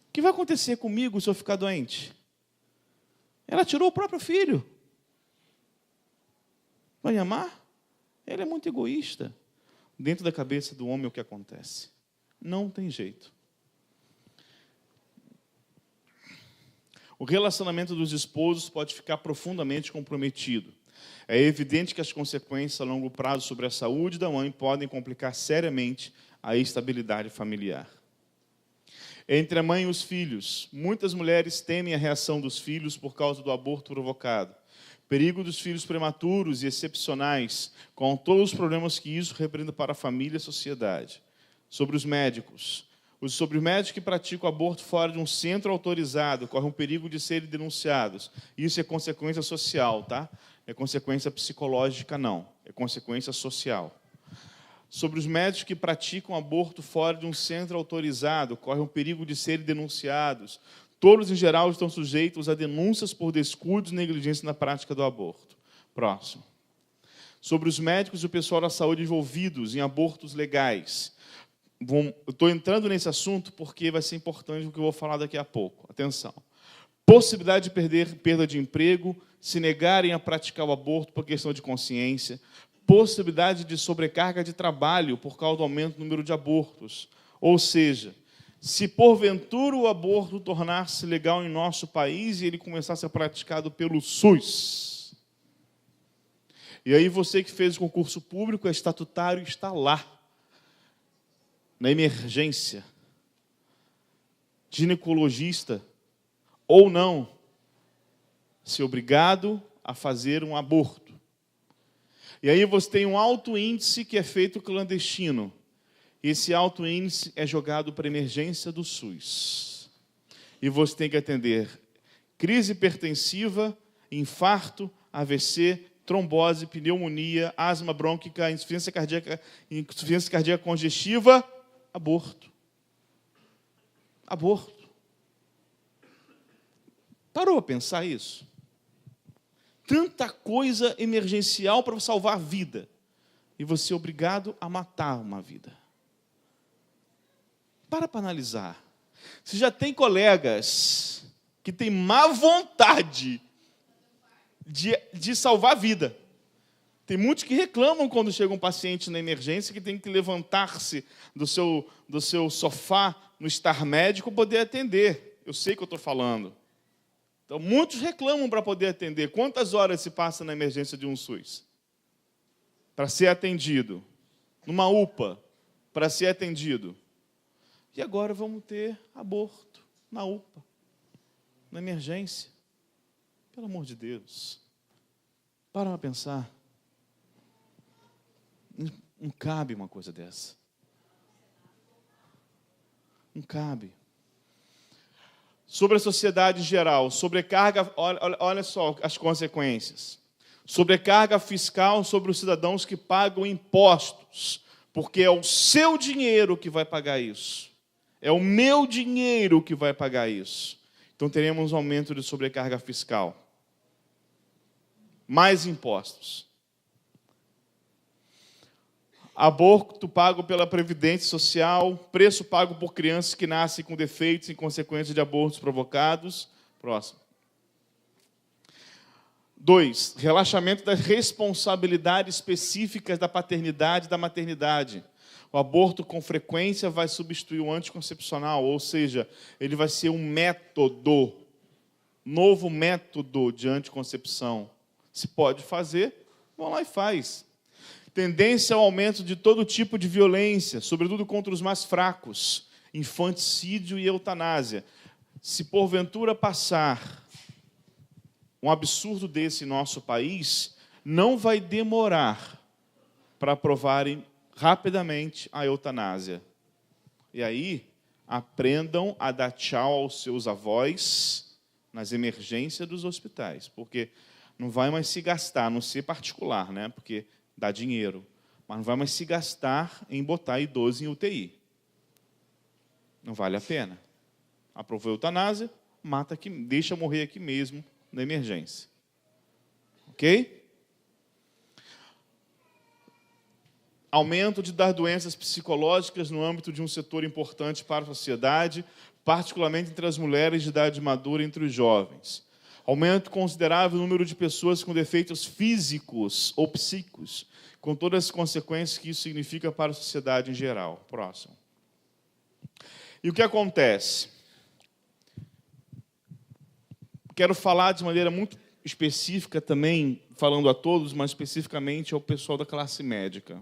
O que vai acontecer comigo se eu ficar doente? Ela tirou o próprio filho. Vai me amar? Ela é muito egoísta. Dentro da cabeça do homem, o que acontece? Não tem jeito. O relacionamento dos esposos pode ficar profundamente comprometido. É evidente que as consequências a longo prazo sobre a saúde da mãe podem complicar seriamente a estabilidade familiar. Entre a mãe e os filhos, muitas mulheres temem a reação dos filhos por causa do aborto provocado. Perigo dos filhos prematuros e excepcionais, com todos os problemas que isso representa para a família e a sociedade. Sobre os médicos. Sobre os médicos que praticam aborto fora de um centro autorizado, correm o perigo de serem denunciados. Isso é consequência social, tá? É consequência psicológica, não. É consequência social. Sobre os médicos que praticam aborto fora de um centro autorizado, correm o perigo de serem denunciados. Todos, em geral, estão sujeitos a denúncias por descuidos e negligência na prática do aborto. Próximo. Sobre os médicos e o pessoal da saúde envolvidos em abortos legais. estou entrando nesse assunto porque vai ser importante o que eu vou falar daqui a pouco. Atenção. Possibilidade de perda de emprego, se negarem a praticar o aborto por questão de consciência, possibilidade de sobrecarga de trabalho por causa do aumento do número de abortos. Ou seja, se porventura o aborto tornar-se legal em nosso país e ele começar a ser praticado pelo SUS. E aí você que fez o concurso público, é estatutário, está lá, na emergência, ginecologista, ou não, ser obrigado a fazer um aborto. E aí você tem um alto índice que é feito clandestino. Esse alto índice é jogado para a emergência do SUS. E você tem que atender crise hipertensiva, infarto, AVC, trombose, pneumonia, asma brônquica, insuficiência cardíaca congestiva, aborto. Aborto. Parou a pensar isso? Tanta coisa emergencial para salvar vida. E você é obrigado a matar uma vida. Para analisar. Você já tem colegas que têm má vontade de salvar a vida. Tem muitos que reclamam quando chega um paciente na emergência que tem que levantar-se do seu sofá no estar médico para poder atender. Eu sei o que eu estou falando. Então, muitos reclamam para poder atender. Quantas horas se passa na emergência de um SUS? Para ser atendido. Numa UPA, para ser atendido. E agora vamos ter aborto na UPA, na emergência. Pelo amor de Deus. Para pensar. Não cabe uma coisa dessa. Não cabe. Sobre a sociedade em geral, sobrecarga, olha só as consequências. Sobrecarga fiscal sobre os cidadãos que pagam impostos, porque é o seu dinheiro que vai pagar isso. É o meu dinheiro que vai pagar isso. Então teremos um aumento de sobrecarga fiscal. Mais impostos. Aborto pago pela Previdência Social, preço pago por crianças que nascem com defeitos em consequência de abortos provocados. Próximo. 2. Relaxamento das responsabilidades específicas da paternidade e da maternidade. O aborto, com frequência, vai substituir o anticoncepcional, ou seja, ele vai ser um método, novo método de anticoncepção. Se pode fazer, vão lá e faz. Tendência ao aumento de todo tipo de violência, sobretudo contra os mais fracos, infanticídio e eutanásia. Se porventura passar um absurdo desse em nosso país, não vai demorar para aprovarem rapidamente a eutanásia. E aí, aprendam a dar tchau aos seus avós nas emergências dos hospitais, porque não vai mais se gastar, a não ser particular, né? Porque dá dinheiro, mas não vai mais se gastar em botar idoso em UTI. Não vale a pena. Aprovou a eutanásia, mata aqui, deixa morrer aqui mesmo, na emergência. Ok? Aumento das doenças psicológicas no âmbito de um setor importante para a sociedade, particularmente entre as mulheres de idade madura e entre os jovens. Aumento considerável no número de pessoas com defeitos físicos ou psíquicos, com todas as consequências que isso significa para a sociedade em geral. Próximo. E o que acontece? Quero falar de maneira muito específica também, falando a todos, mas especificamente ao pessoal da classe médica.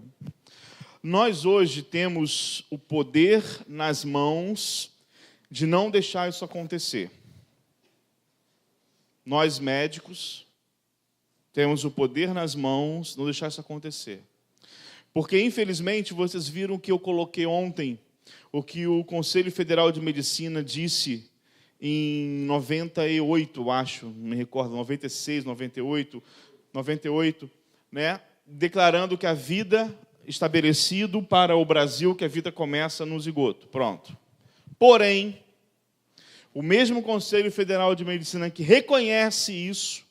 Nós hoje temos o poder nas mãos de não deixar isso acontecer. Nós, médicos, temos o poder nas mãos de não deixar isso acontecer. Porque, infelizmente, vocês viram que eu coloquei ontem o que o Conselho Federal de Medicina disse em 98, acho, não me recordo, 96, 98, né? Declarando que a vida, estabelecido para o Brasil, que a vida começa no zigoto. Pronto. Porém, o mesmo Conselho Federal de Medicina que reconhece isso,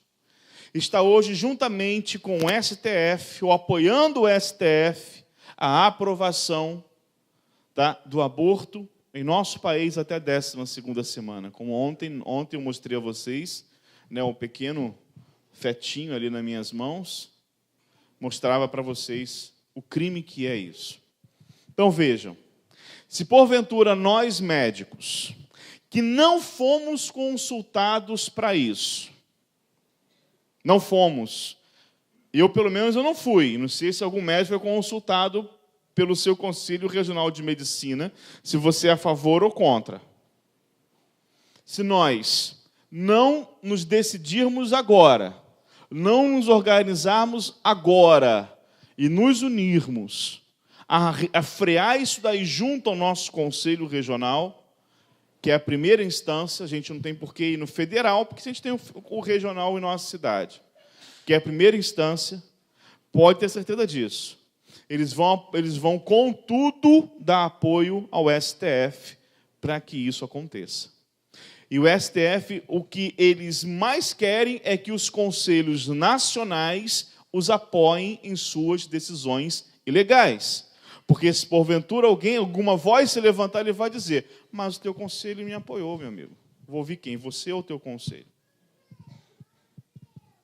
está hoje, juntamente com o STF, ou apoiando o STF, a aprovação tá, do aborto em nosso país até a 12ª semana. Como ontem eu mostrei a vocês, né, um pequeno fetinho ali nas minhas mãos, mostrava para vocês o crime que é isso. Então vejam, se porventura nós médicos, que não fomos consultados para isso, não fomos, pelo menos eu não fui, não sei se algum médico foi consultado pelo seu Conselho Regional de Medicina, se você é a favor ou contra. Se nós não nos decidirmos agora, não nos organizarmos agora e nos unirmos a frear isso daí junto ao nosso Conselho Regional, que é a primeira instância, a gente não tem por que ir no federal, porque a gente tem o regional em nossa cidade, que é a primeira instância, pode ter certeza disso. Eles vão com tudo dar apoio ao STF para que isso aconteça. E o STF, o que eles mais querem é que os conselhos nacionais os apoiem em suas decisões ilegais. Porque se porventura alguma voz se levantar, ele vai dizer: mas o teu conselho me apoiou, meu amigo. Vou ouvir quem? Você ou o teu conselho?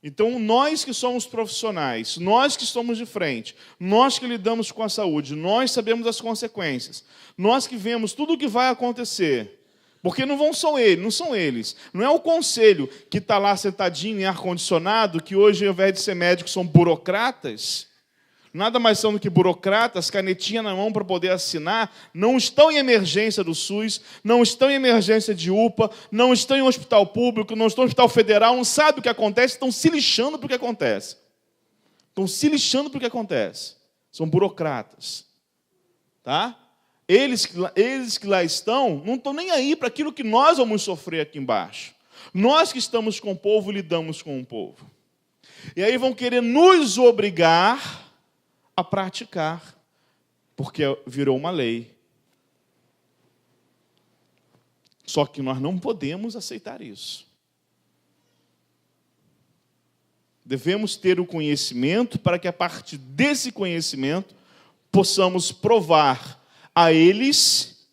Então, nós que somos profissionais, nós que estamos de frente, nós que lidamos com a saúde, nós sabemos as consequências, nós que vemos tudo o que vai acontecer, porque não são eles, não é o conselho que está lá sentadinho em ar-condicionado, que hoje, ao invés de ser médicos, são burocratas, nada mais são do que burocratas, canetinha na mão para poder assinar, não estão em emergência do SUS, não estão em emergência de UPA, não estão em hospital público, não estão em hospital federal, não sabem o que acontece, estão se lixando para o que acontece. Estão se lixando para o que acontece. São burocratas. Tá? Eles que lá estão, não estão nem aí para aquilo que nós vamos sofrer aqui embaixo. Nós que estamos com o povo, lidamos com o povo. E aí vão querer nos obrigar a praticar, porque virou uma lei. Só que nós não podemos aceitar isso. Devemos ter o conhecimento para que, a partir desse conhecimento, possamos provar a eles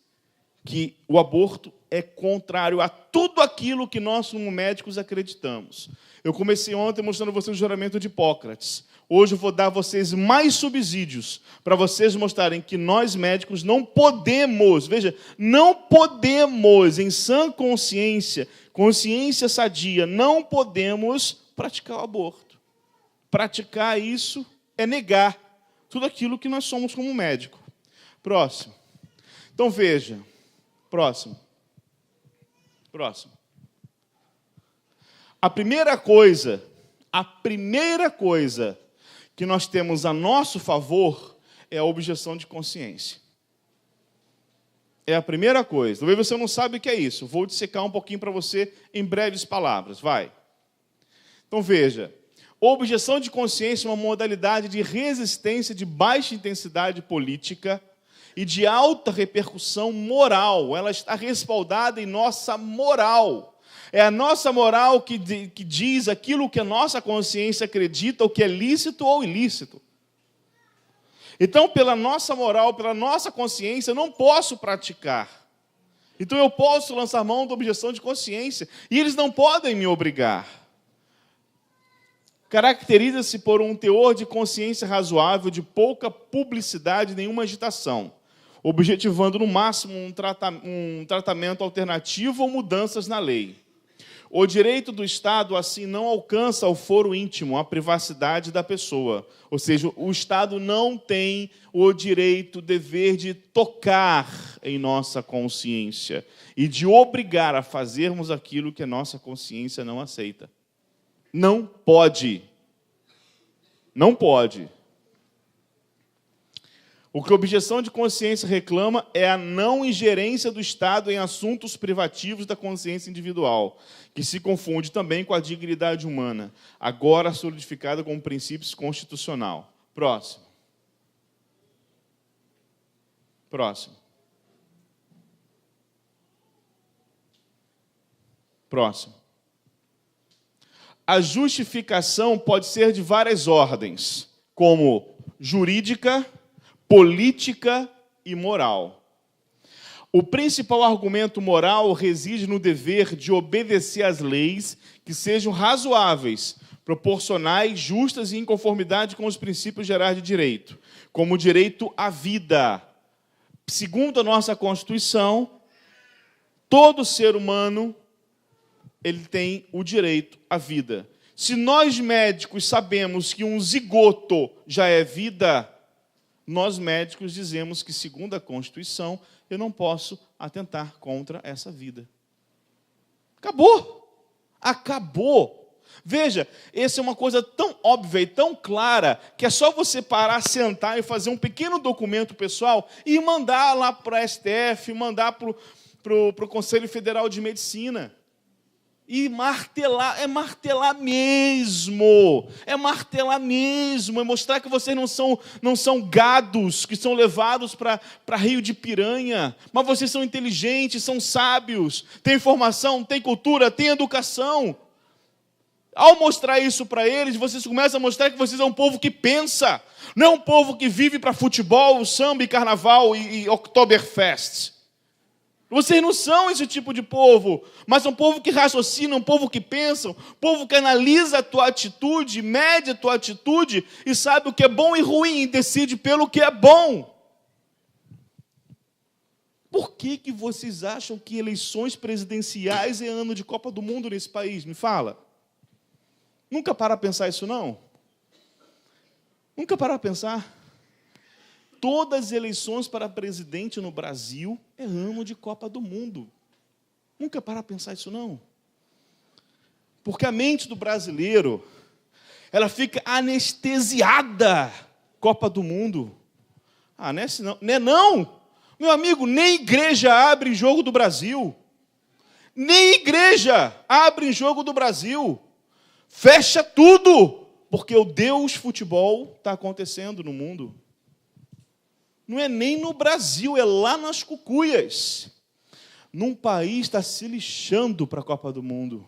que o aborto é contrário a tudo aquilo que nós, como médicos, acreditamos. Eu comecei ontem mostrando a vocês o juramento de Hipócrates. Hoje eu vou dar a vocês mais subsídios para vocês mostrarem que nós médicos não podemos, veja, não podemos, em sã consciência, consciência sadia, não podemos praticar o aborto. Praticar isso é negar tudo aquilo que nós somos como médico. Próximo. Então veja, próximo. A primeira coisa que nós temos a nosso favor é a objeção de consciência. É a primeira coisa. Talvez você não sabe o que é isso. Vou dissecar um pouquinho para você em breves palavras. Vai. Então veja. Objeção de consciência é uma modalidade de resistência de baixa intensidade política e de alta repercussão moral. Ela está respaldada em nossa moral. É a nossa moral que diz aquilo que a nossa consciência acredita, o que é lícito ou ilícito. Então, pela nossa moral, pela nossa consciência, eu não posso praticar. Então, eu posso lançar mão da objeção de consciência. E eles não podem me obrigar. Caracteriza-se por um teor de consciência razoável, de pouca publicidade e nenhuma agitação, objetivando, no máximo, um tratamento alternativo ou mudanças na lei. O direito do Estado, assim, não alcança o foro íntimo, a privacidade da pessoa. Ou seja, o Estado não tem o direito, o dever de tocar em nossa consciência e de obrigar a fazermos aquilo que a nossa consciência não aceita. Não pode. Não pode. O que a objeção de consciência reclama é a não ingerência do Estado em assuntos privativos da consciência individual, que se confunde também com a dignidade humana, agora solidificada como princípio constitucional. Próximo. A justificação pode ser de várias ordens, como jurídica, política e moral. O principal argumento moral reside no dever de obedecer às leis que sejam razoáveis, proporcionais, justas e em conformidade com os princípios gerais de direito, como o direito à vida. Segundo a nossa Constituição, todo ser humano ele tem o direito à vida. Se nós médicos sabemos que um zigoto já é vida, nós médicos dizemos que, segundo a Constituição, eu não posso atentar contra essa vida. Acabou. Acabou. Veja, essa é uma coisa tão óbvia e tão clara que é só você parar, sentar e fazer um pequeno documento pessoal e mandar lá para a STF, mandar para o Conselho Federal de Medicina. E martelar, é martelar mesmo, é mostrar que vocês não são gados que são levados para rio de piranha, mas vocês são inteligentes, são sábios, têm formação, têm cultura, têm educação. Ao mostrar isso para eles, vocês começam a mostrar que vocês são um povo que pensa, não é um povo que vive para futebol, samba e carnaval e Oktoberfest. Vocês não são esse tipo de povo, mas um povo que raciocina, um povo que pensa, um povo que analisa a tua atitude, mede a tua atitude e sabe o que é bom e ruim e decide pelo que é bom. Por que vocês acham que eleições presidenciais é ano de Copa do Mundo nesse país? Me fala. Nunca para pensar isso, não? Nunca para pensar? Todas as eleições para presidente no Brasil é ano de Copa do Mundo. Nunca para pensar isso, não? Porque a mente do brasileiro, ela fica anestesiada. Copa do Mundo. Ah, não é assim, não. Não é não. Meu amigo, nem igreja abre em jogo do Brasil. Nem igreja abre em jogo do Brasil. Fecha tudo. Porque o Deus futebol está acontecendo no mundo. Não é nem no Brasil, é lá nas cucuias. Num país está se lixando para a Copa do Mundo.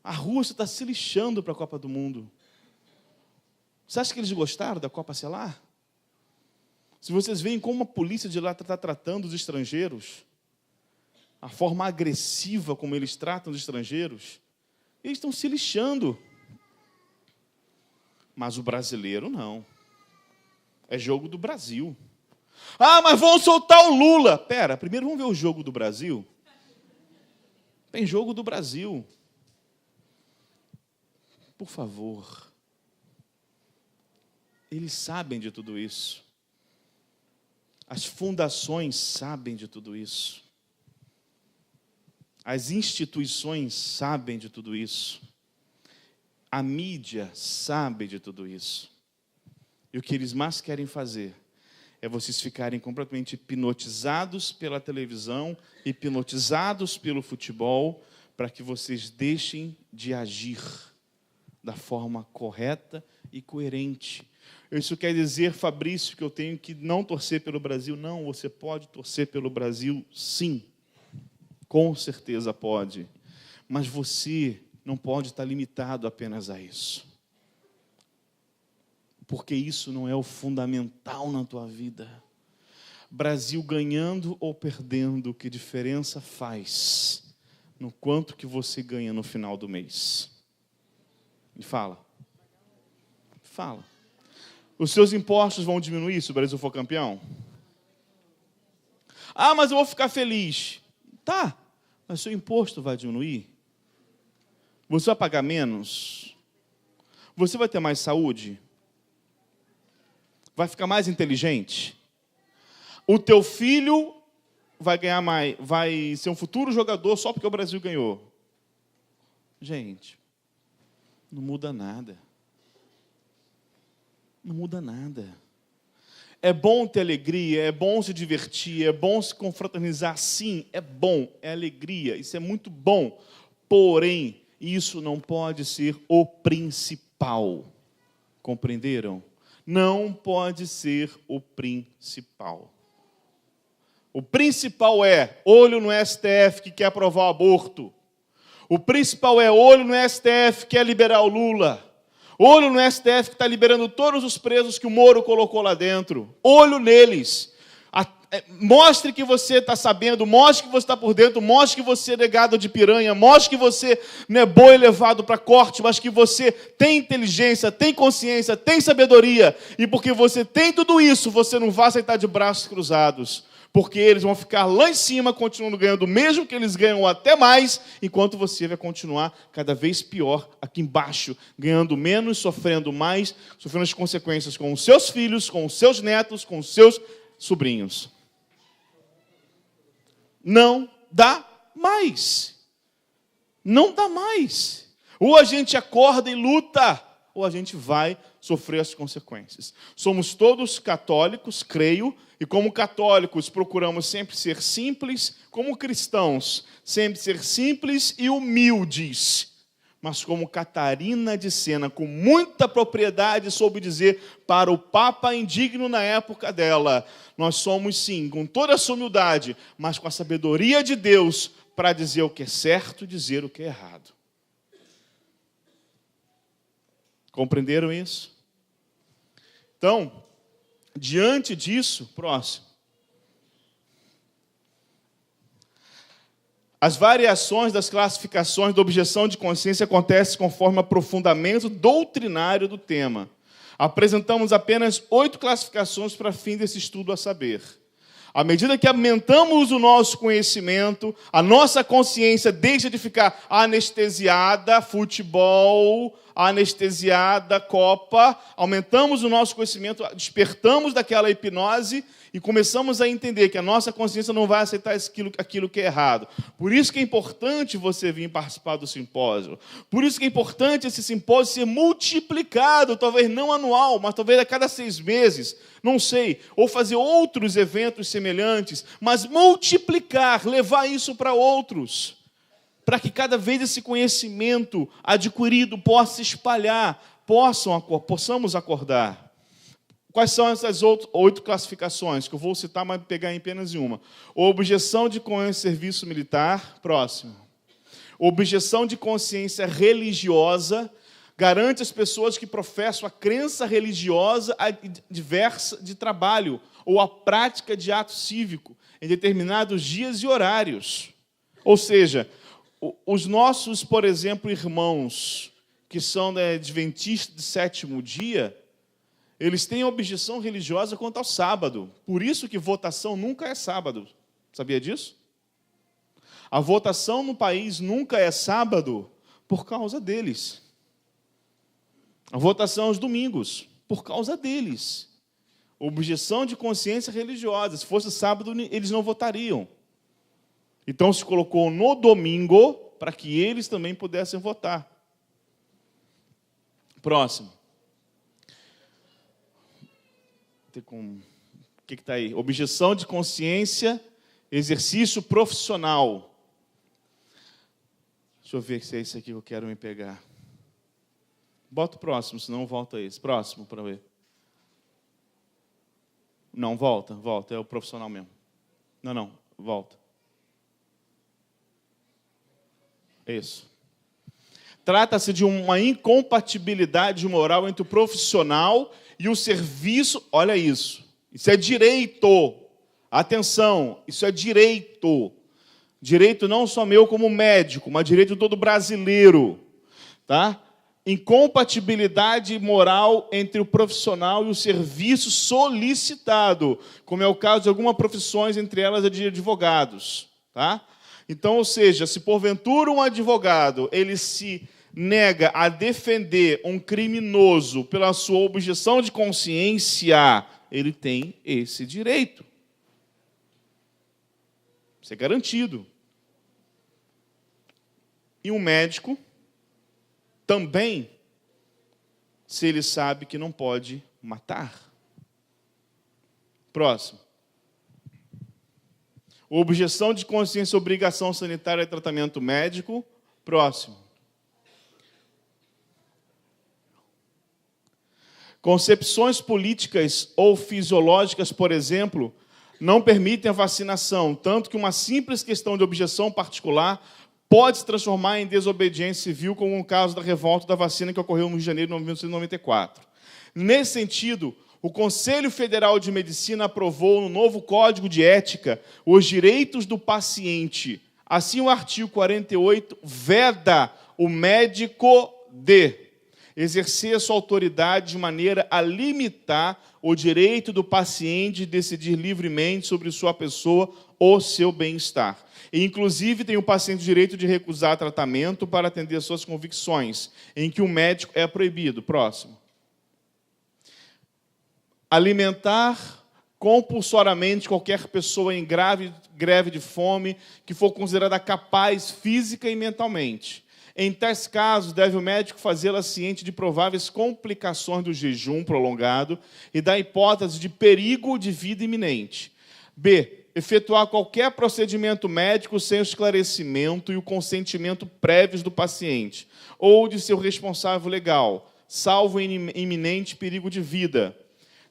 A Rússia está se lixando para a Copa do Mundo. Você acha que eles gostaram da Copa, sei lá? Se vocês veem como a polícia de lá está tratando os estrangeiros, a forma agressiva como eles tratam os estrangeiros, eles estão se lixando. Mas o brasileiro não. É jogo do Brasil. Ah, mas vão soltar o Lula. Pera, primeiro vamos ver o jogo do Brasil. Tem jogo do Brasil. Por favor. Eles sabem de tudo isso. As fundações sabem de tudo isso. As instituições sabem de tudo isso. A mídia sabe de tudo isso. E o que eles mais querem fazer é vocês ficarem completamente hipnotizados pela televisão, hipnotizados pelo futebol, para que vocês deixem de agir da forma correta e coerente. Isso quer dizer, Fabrício, que eu tenho que não torcer pelo Brasil? Não, você pode torcer pelo Brasil, sim. Com certeza pode. Mas você não pode estar limitado apenas a isso. Porque isso não é o fundamental na tua vida. Brasil ganhando ou perdendo, que diferença faz no quanto que você ganha no final do mês? Me fala. Fala. Os seus impostos vão diminuir se o Brasil for campeão? Ah, mas eu vou ficar feliz. Tá, mas seu imposto vai diminuir? Você vai pagar menos? Você vai ter mais saúde? Vai ficar mais inteligente? O teu filho vai ganhar mais, vai ser um futuro jogador só porque o Brasil ganhou. Gente, não muda nada. Não muda nada. É bom ter alegria, é bom se divertir, é bom se confraternizar. Sim, é bom, é alegria, isso é muito bom. Porém, isso não pode ser o principal. Compreenderam? Não pode ser o principal. O principal é olho no STF que quer aprovar o aborto. O principal é olho no STF que quer liberar o Lula. Olho no STF que está liberando todos os presos que o Moro colocou lá dentro. Olho neles. Mostre que você está sabendo, mostre que você está por dentro, mostre que você é gado de piranha, mostre que você não é boi levado para corte, mas que você tem inteligência, tem consciência, tem sabedoria. E porque você tem tudo isso, você não vai aceitar de braços cruzados. Porque eles vão ficar lá em cima, continuando ganhando o mesmo que eles ganham, até mais, enquanto você vai continuar cada vez pior aqui embaixo, ganhando menos, sofrendo mais, sofrendo as consequências com os seus filhos, com os seus netos, com os seus sobrinhos. Não dá mais. Não dá mais. Ou a gente acorda e luta, ou a gente vai sofrer as consequências. Somos todos católicos, creio, e como católicos procuramos sempre ser simples, como cristãos, sempre ser simples e humildes. Mas como Catarina de Sena, com muita propriedade, soube dizer para o Papa indigno na época dela, nós somos sim, com toda a sua humildade, mas com a sabedoria de Deus, para dizer o que é certo e dizer o que é errado. Compreenderam isso? Então, diante disso, próximo. As variações das classificações da objeção de consciência acontecem conforme o aprofundamento doutrinário do tema. Apresentamos apenas 8 classificações para fim desse estudo a saber. À medida que aumentamos o nosso conhecimento, a nossa consciência deixa de ficar anestesiada, futebol, anestesiada, Copa, aumentamos o nosso conhecimento, despertamos daquela hipnose e começamos a entender que a nossa consciência não vai aceitar aquilo que é errado. Por isso que é importante você vir participar do simpósio. Por isso que é importante esse simpósio ser multiplicado, talvez não anual, mas talvez a cada 6 meses, não sei, ou fazer outros eventos semelhantes, mas multiplicar, levar isso para outros, para que cada vez esse conhecimento adquirido possa se espalhar, possamos acordar. Quais são essas 8 classificações? Que eu vou citar, mas pegar em apenas uma. Objeção de consciência serviço militar, próximo. Objeção de consciência religiosa, garante às pessoas que professam a crença religiosa diversa de trabalho ou a prática de ato cívico em determinados dias e horários. Ou seja, os nossos, por exemplo, irmãos que são adventistas de 7º dia, eles têm objeção religiosa quanto ao sábado. Por isso que votação nunca é sábado. Sabia disso? A votação no país nunca é sábado por causa deles. A votação aos domingos, por causa deles. Objeção de consciência religiosa. Se fosse sábado, eles não votariam. Então se colocou no domingo para que eles também pudessem votar. Próximo. O que está aí? Objeção de consciência, exercício profissional. Deixa eu ver se é isso aqui que eu quero me pegar. Bota o próximo, senão volta esse. Próximo, para ver. Não, volta, é o profissional mesmo. Não, volta. Isso. Trata-se de uma incompatibilidade moral entre o profissional e o serviço. Olha isso. Isso é direito. Atenção, isso é direito. Direito não só meu como médico, mas direito todo brasileiro. Tá? Incompatibilidade moral entre o profissional e o serviço solicitado, como é o caso de algumas profissões, entre elas a de advogados. Tá? Então, ou seja, se porventura um advogado ele se nega a defender um criminoso pela sua objeção de consciência, ele tem esse direito. Isso é garantido. E um médico também, se ele sabe que não pode matar. Próximo. Objeção de consciência, obrigação sanitária e tratamento médico. Próximo. Concepções políticas ou fisiológicas, por exemplo, não permitem a vacinação, tanto que uma simples questão de objeção particular pode se transformar em desobediência civil, como o caso da revolta da vacina que ocorreu no Rio de Janeiro de 1994. Nesse sentido, O Conselho Federal de Medicina aprovou no novo Código de Ética os direitos do paciente. Assim, o artigo 48 veda o médico de exercer a sua autoridade de maneira a limitar o direito do paciente de decidir livremente sobre sua pessoa ou seu bem-estar. E, inclusive, tem o paciente o direito de recusar tratamento para atender suas convicções, em que o médico é proibido. Próximo. Alimentar compulsoriamente qualquer pessoa em greve de fome que for considerada capaz física e mentalmente. Em tais casos, deve o médico fazê-la ciente de prováveis complicações do jejum prolongado e da hipótese de perigo de vida iminente. B. Efetuar qualquer procedimento médico sem o esclarecimento e o consentimento prévios do paciente ou de seu responsável legal, salvo em iminente perigo de vida.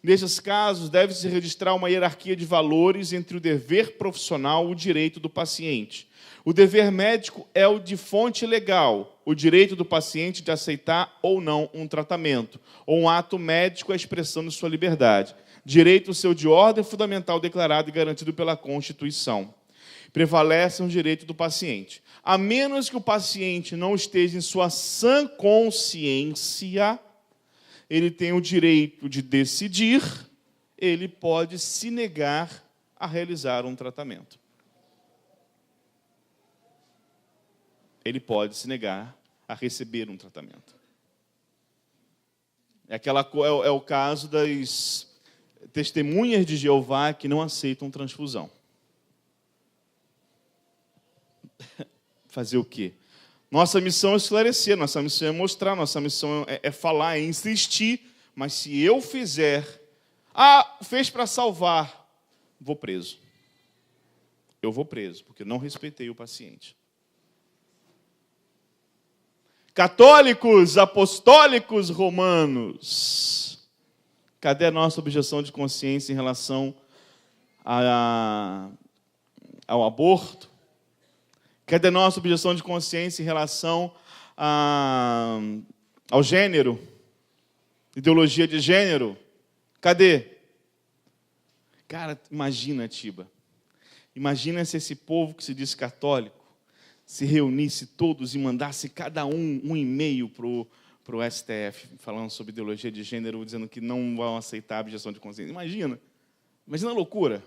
Nesses casos, deve-se registrar uma hierarquia de valores entre o dever profissional e o direito do paciente. O dever médico é o de fonte legal, o direito do paciente de aceitar ou não um tratamento, ou um ato médico é a expressão de sua liberdade. Direito seu de ordem fundamental declarado e garantido pela Constituição. Prevalece o direito do paciente. A menos que o paciente não esteja em sua sã consciência, ele tem o direito de decidir, ele pode se negar a realizar um tratamento. Ele pode se negar a receber um tratamento. É o caso das testemunhas de Jeová que não aceitam transfusão. Fazer o quê? Nossa missão é esclarecer, nossa missão é mostrar, nossa missão é falar, é insistir. Mas se eu fizer, fez para salvar, vou preso. Eu vou preso, porque não respeitei o paciente. Católicos, apostólicos, romanos, cadê a nossa objeção de consciência em relação ao aborto? Cadê a nossa objeção de consciência em relação ao gênero? Ideologia de gênero? Cadê? Cara, imagina, Tiba. Imagina se esse povo que se diz católico se reunisse todos e mandasse cada um e-mail para o STF, falando sobre ideologia de gênero, dizendo que não vão aceitar a objeção de consciência. Imagina a loucura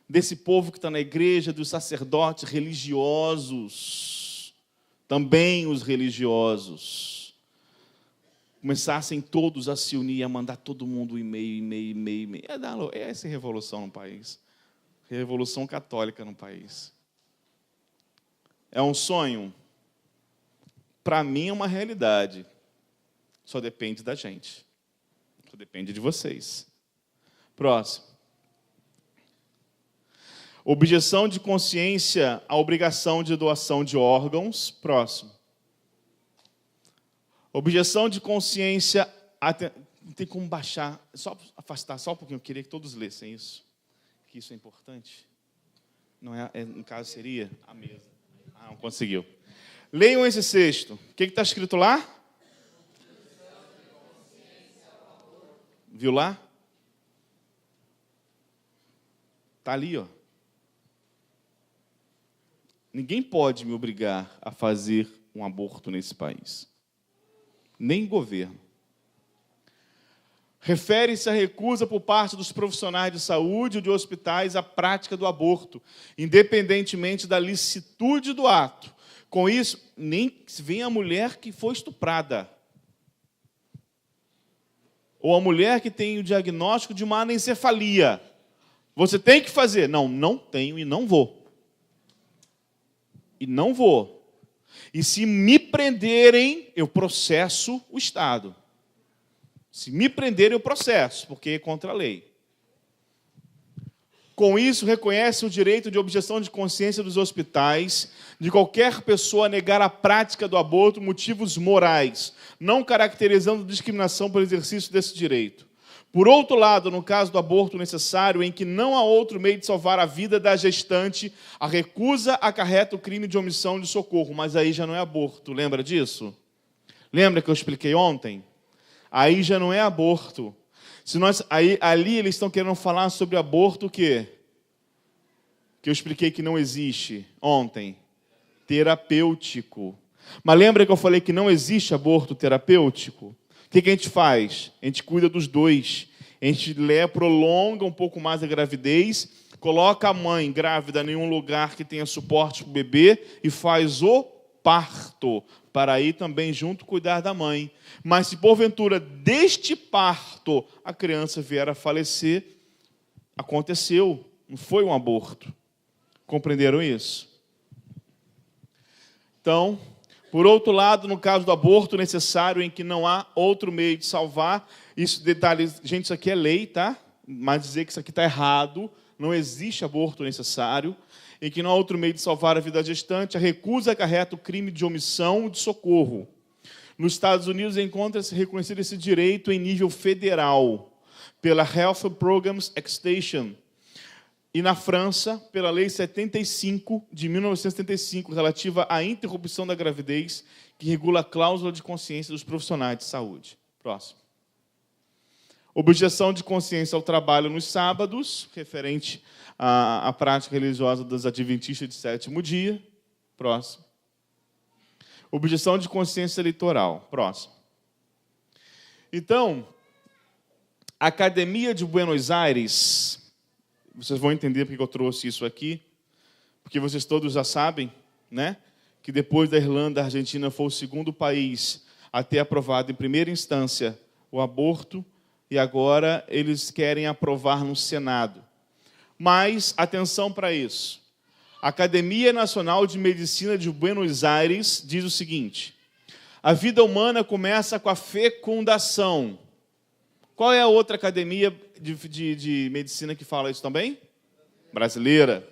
desse povo que está na igreja, dos sacerdotes religiosos, também os religiosos, começassem todos a se unir, a mandar todo mundo e-mail. É essa revolução no país. Revolução católica no país. É um sonho? Para mim é uma realidade. Só depende da gente. Só depende de vocês. Próximo. Objeção de consciência à obrigação de doação de órgãos. Próximo. Objeção de consciência... Não tem como baixar. Só afastar só um pouquinho. Eu queria que todos lessem isso. Que isso é importante. Não no caso seria a mesa. Não conseguiu. Leiam esse texto. O que está escrito lá? Viu lá? Está ali, ó. Ninguém pode me obrigar a fazer um aborto nesse país. Nem governo. Refere-se à recusa por parte dos profissionais de saúde ou de hospitais à prática do aborto, independentemente da licitude do ato. Com isso, nem vem a mulher que foi estuprada. Ou a mulher que tem o diagnóstico de uma anencefalia. Você tem que fazer. Não tenho e não vou. E não vou. E se me prenderem, eu processo o Estado. Se me prenderem, eu processo, porque é contra a lei. Com isso, reconhece o direito de objeção de consciência dos hospitais, de qualquer pessoa negar a prática do aborto por motivos morais, não caracterizando discriminação pelo exercício desse direito. Por outro lado, no caso do aborto necessário, em que não há outro meio de salvar a vida da gestante, a recusa acarreta o crime de omissão de socorro, mas aí já não é aborto. Lembra disso? Lembra que eu expliquei ontem? Aí já não é aborto. Ali eles estão querendo falar sobre aborto o quê? Que eu expliquei que não existe ontem. Terapêutico. Mas lembra que eu falei que não existe aborto terapêutico? O que a gente faz? A gente cuida dos dois. A gente prolonga um pouco mais a gravidez, coloca a mãe grávida em um lugar que tenha suporte para o bebê e faz o parto, para aí também junto cuidar da mãe. Mas se porventura deste parto a criança vier a falecer, aconteceu, não foi um aborto. Compreenderam isso? Então, por outro lado, no caso do aborto necessário, em que não há outro meio de salvar, isso, detalhe, gente, isso aqui é lei, tá? Mas dizer que isso aqui está errado, não existe aborto necessário, em que não há outro meio de salvar a vida gestante, a recusa acarreta o crime de omissão de socorro. Nos Estados Unidos encontra-se reconhecido esse direito em nível federal, pela Health Programs Extension, e na França, pela Lei 75 de 1975, relativa à interrupção da gravidez, que regula a cláusula de consciência dos profissionais de saúde. Próximo. Objeção de consciência ao trabalho nos sábados, referente à prática religiosa dos adventistas de sétimo dia. Próximo. Objeção de consciência eleitoral. Próximo. Então, a Academia de Buenos Aires, vocês vão entender porque eu trouxe isso aqui, porque vocês todos já sabem, né, que depois da Irlanda, a Argentina foi o segundo país a ter aprovado em primeira instância o aborto, e agora eles querem aprovar no Senado. Mas, atenção para isso. A Academia Nacional de Medicina de Buenos Aires diz o seguinte: a vida humana começa com a fecundação. Qual é a outra academia de medicina que fala isso também? Brasileira.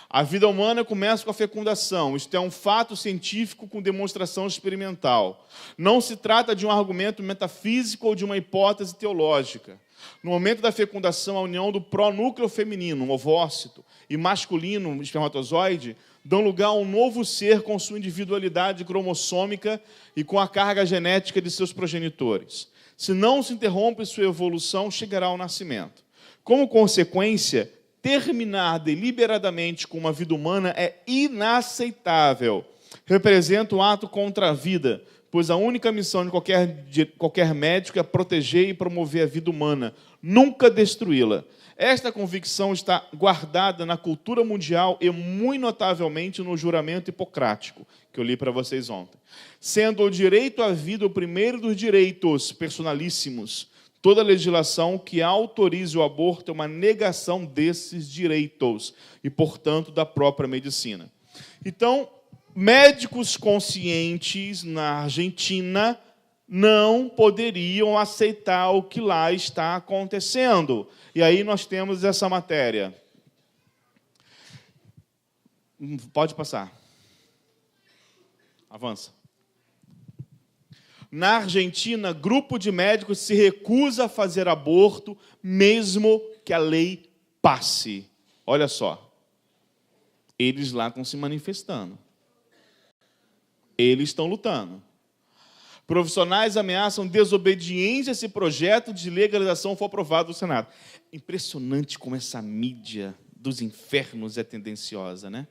A vida humana começa com a fecundação. Isto é um fato científico com demonstração experimental. Não se trata de um argumento metafísico ou de uma hipótese teológica. No momento da fecundação, a união do pronúcleo feminino, um ovócito, e masculino, um espermatozoide, dão lugar a um novo ser com sua individualidade cromossômica e com a carga genética de seus progenitores. Se não se interrompe sua evolução, chegará ao nascimento. Como consequência, terminar deliberadamente com uma vida humana é inaceitável. Representa um ato contra a vida, pois a única missão de qualquer médico é proteger e promover a vida humana, nunca destruí-la. Esta convicção está guardada na cultura mundial e, muito notavelmente, no juramento hipocrático, que eu li para vocês ontem. Sendo o direito à vida o primeiro dos direitos personalíssimos, toda legislação que autorize o aborto é uma negação desses direitos e, portanto, da própria medicina. Então, médicos conscientes na Argentina não poderiam aceitar o que lá está acontecendo. E aí nós temos essa matéria. Pode passar. Avança. Na Argentina, grupo de médicos se recusa a fazer aborto, mesmo que a lei passe. Olha só. Eles lá estão se manifestando. Eles estão lutando. Profissionais ameaçam desobediência se projeto de legalização for aprovado no Senado. Impressionante como essa mídia dos infernos é tendenciosa, né?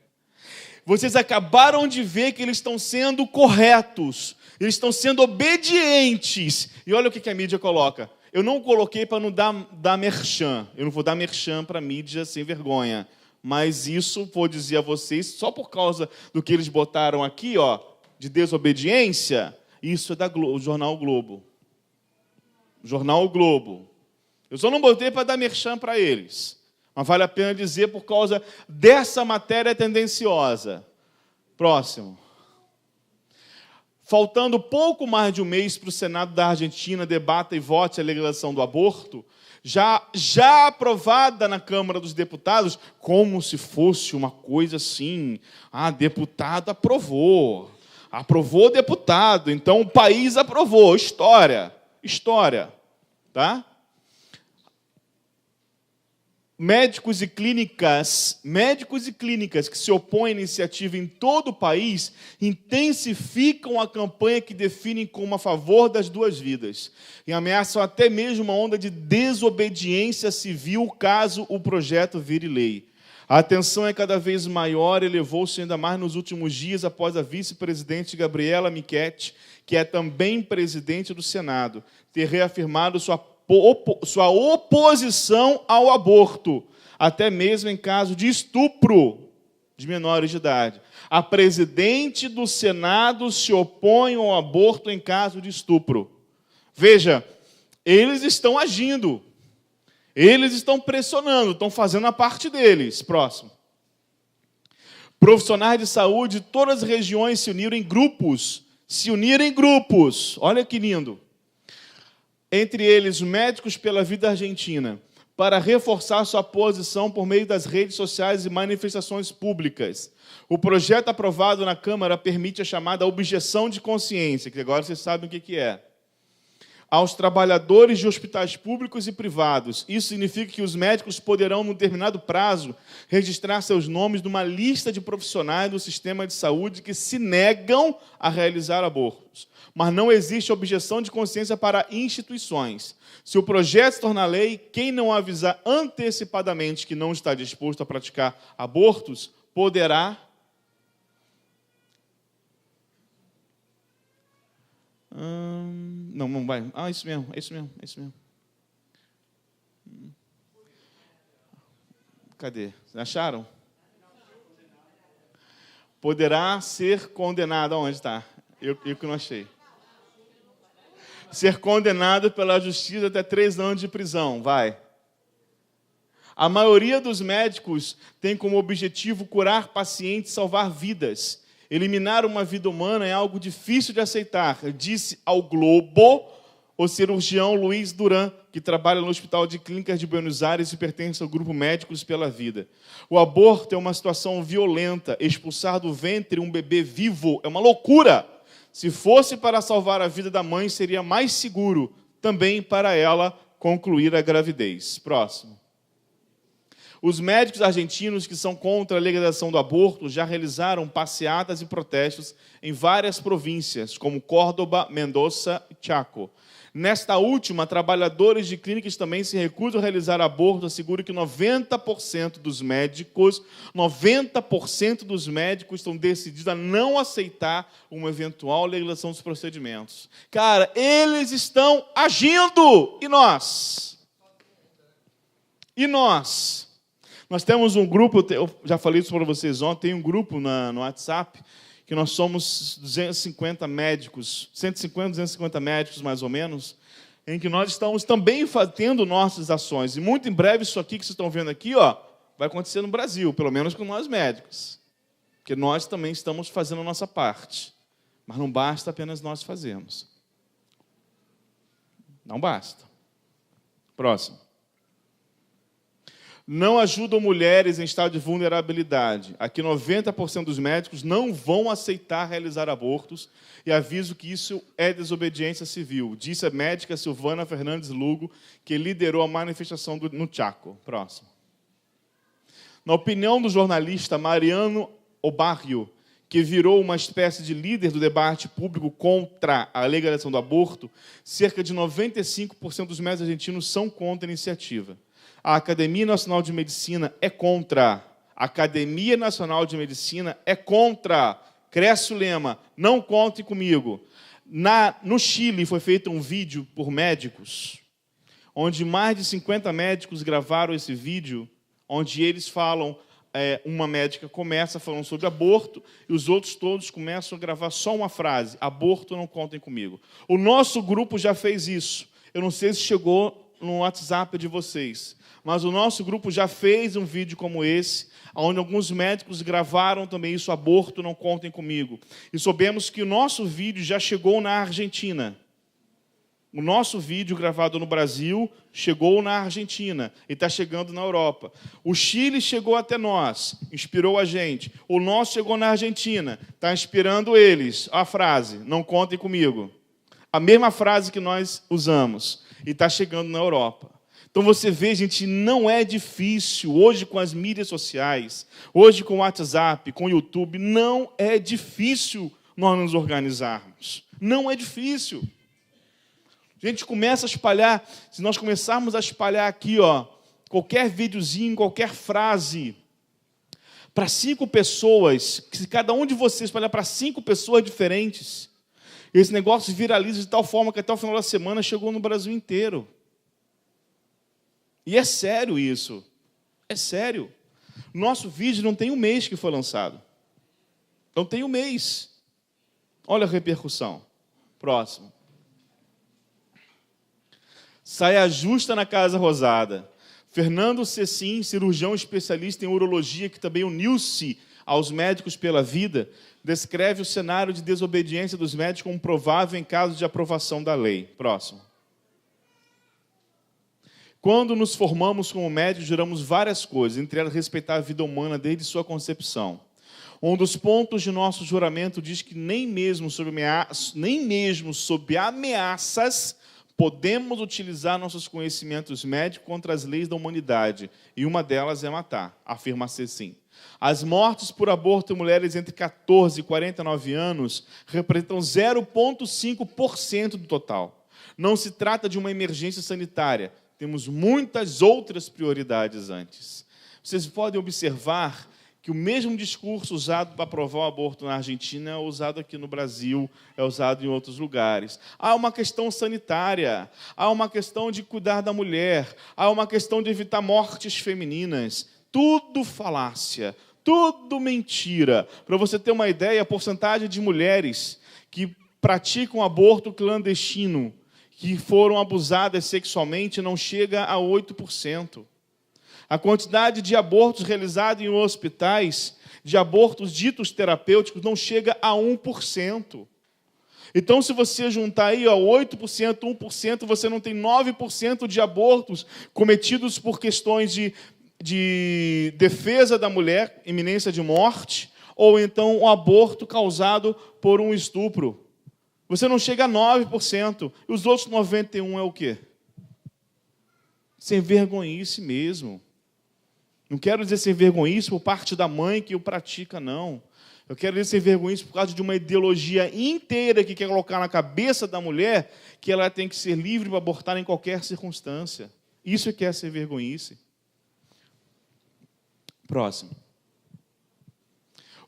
Vocês acabaram de ver que eles estão sendo corretos, eles estão sendo obedientes. E olha o que a mídia coloca. Eu não coloquei para não dar merchan. Eu não vou dar merchan para a mídia sem vergonha. Mas isso, vou dizer a vocês, só por causa do que eles botaram aqui, ó, de desobediência, isso é do Jornal Globo. Jornal Globo. Eu só não botei para dar merchan para eles. Mas vale a pena dizer por causa dessa matéria tendenciosa. Próximo. Faltando pouco mais de um mês para o Senado da Argentina debata e vote a legalização do aborto, já aprovada na Câmara dos Deputados, como se fosse uma coisa assim, deputado aprovou o deputado, então o país aprovou, história, tá? médicos e clínicas que se opõem à iniciativa em todo o país intensificam a campanha que definem como a favor das duas vidas e ameaçam até mesmo uma onda de desobediência civil caso o projeto vire lei. A atenção é cada vez maior e elevou-se ainda mais nos últimos dias após a vice-presidente Gabriela Michetti, que é também presidente do Senado, ter reafirmado sua oposição ao aborto, até mesmo em caso de estupro de menores de idade. A presidente do Senado se opõe ao aborto em caso de estupro. Veja, eles estão agindo, eles estão pressionando, estão fazendo a parte deles. Próximo. Profissionais de saúde de todas as regiões se uniram em grupos. Olha que lindo. Entre eles, Médicos pela Vida Argentina, para reforçar sua posição por meio das redes sociais e manifestações públicas. O projeto aprovado na Câmara permite a chamada objeção de consciência, que agora vocês sabem o que é. Aos trabalhadores de hospitais públicos e privados. Isso significa que os médicos poderão, num determinado prazo, registrar seus nomes numa lista de profissionais do sistema de saúde que se negam a realizar abortos. Mas não existe objeção de consciência para instituições. Se o projeto se tornar lei, quem não avisar antecipadamente que não está disposto a praticar abortos, poderá não vai. Isso mesmo. Cadê? Acharam? Poderá ser condenado. Onde está? Eu que não achei. Ser condenado pela justiça até 3 anos de prisão. Vai. A maioria dos médicos tem como objetivo curar pacientes e salvar vidas. Eliminar uma vida humana é algo difícil de aceitar, disse ao Globo o cirurgião Luiz Duran, que trabalha no Hospital de Clínicas de Buenos Aires e pertence ao grupo Médicos pela Vida. O aborto é uma situação violenta. Expulsar do ventre um bebê vivo é uma loucura. Se fosse para salvar a vida da mãe, seria mais seguro também para ela concluir a gravidez. Próximo. Os médicos argentinos que são contra a legalização do aborto já realizaram passeatas e protestos em várias províncias, como Córdoba, Mendoza e Chaco. Nesta última, trabalhadores de clínicas também se recusam a realizar aborto, asseguram que 90% dos médicos estão decididos a não aceitar uma eventual legalização dos procedimentos. Cara, eles estão agindo! E nós? Nós temos um grupo, eu já falei isso para vocês ontem, tem um grupo no WhatsApp, que nós somos 250 médicos, 150, 250 médicos mais ou menos, em que nós estamos também tendo nossas ações. E muito em breve isso aqui que vocês estão vendo aqui, vai acontecer no Brasil, pelo menos com nós médicos. Porque nós também estamos fazendo a nossa parte. Mas não basta apenas nós fazermos. Não basta. Próximo. Não ajudam mulheres em estado de vulnerabilidade. Aqui 90% dos médicos não vão aceitar realizar abortos e aviso que isso é desobediência civil, disse a médica Silvana Fernandes Lugo, que liderou a manifestação no Chaco. Próximo. Na opinião do jornalista Mariano Obarrio, que virou uma espécie de líder do debate público contra a legalização do aborto, cerca de 95% dos médicos argentinos são contra a iniciativa. A Academia Nacional de Medicina é contra. A Academia Nacional de Medicina é contra. Cresce o lema, não contem comigo. No Chile foi feito um vídeo por médicos, onde mais de 50 médicos gravaram esse vídeo, onde eles falam, uma médica começa falando sobre aborto, e os outros todos começam a gravar só uma frase, aborto, não contem comigo. O nosso grupo já fez isso. Eu não sei se chegou no WhatsApp de vocês, mas o nosso grupo já fez um vídeo como esse, onde alguns médicos gravaram também isso, aborto, não contem comigo. E soubemos que o nosso vídeo já chegou na Argentina. O nosso vídeo gravado no Brasil chegou na Argentina e está chegando na Europa. O Chile chegou até nós, inspirou a gente. O nosso chegou na Argentina, está inspirando eles. A frase, não contem comigo. A mesma frase que nós usamos e está chegando na Europa. Então você vê, gente, não é difícil. Hoje com as mídias sociais, hoje com o WhatsApp, com o YouTube, não é difícil nós nos organizarmos. Não é difícil. A gente começa a espalhar, se nós começarmos a espalhar aqui, ó, qualquer videozinho, qualquer frase, para 5 pessoas, se cada um de vocês espalhar para 5 pessoas diferentes, esse negócio viraliza de tal forma que até o final da semana chegou no Brasil inteiro. E é sério isso. É sério. Nosso vídeo não tem um mês que foi lançado. Não tem um mês. Olha a repercussão. Próximo. Saia justa na Casa Rosada. Fernando Cecim, cirurgião especialista em urologia, que também uniu-se aos médicos pela vida, descreve o cenário de desobediência dos médicos como provável em caso de aprovação da lei. Próximo. Quando nos formamos como médicos, juramos várias coisas, entre elas respeitar a vida humana desde sua concepção. Um dos pontos de nosso juramento diz que nem mesmo sob ameaças podemos utilizar nossos conhecimentos médicos contra as leis da humanidade, e uma delas é matar, afirma Cecim. As mortes por aborto em mulheres entre 14 e 49 anos representam 0,5% do total. Não se trata de uma emergência sanitária. Temos muitas outras prioridades antes. Vocês podem observar que o mesmo discurso usado para aprovar o aborto na Argentina é usado aqui no Brasil, é usado em outros lugares. Há uma questão sanitária, há uma questão de cuidar da mulher, há uma questão de evitar mortes femininas. Tudo falácia, tudo mentira. Para você ter uma ideia, a porcentagem de mulheres que praticam aborto clandestino, que foram abusadas sexualmente, não chega a 8%. A quantidade de abortos realizados em hospitais, de abortos ditos terapêuticos, não chega a 1%. Então, se você juntar aí, ó, 8%, 1%, você não tem 9% de abortos cometidos por questões de defesa da mulher, iminência de morte, ou então um aborto causado por um estupro. Você não chega a 9%. E os outros 91% é o quê? Sem vergonhice mesmo. Não quero dizer sem vergonhice por parte da mãe que o pratica, não. Eu quero dizer sem vergonhice por causa de uma ideologia inteira que quer colocar na cabeça da mulher que ela tem que ser livre para abortar em qualquer circunstância. Isso é que é ser vergonhice. Próximo.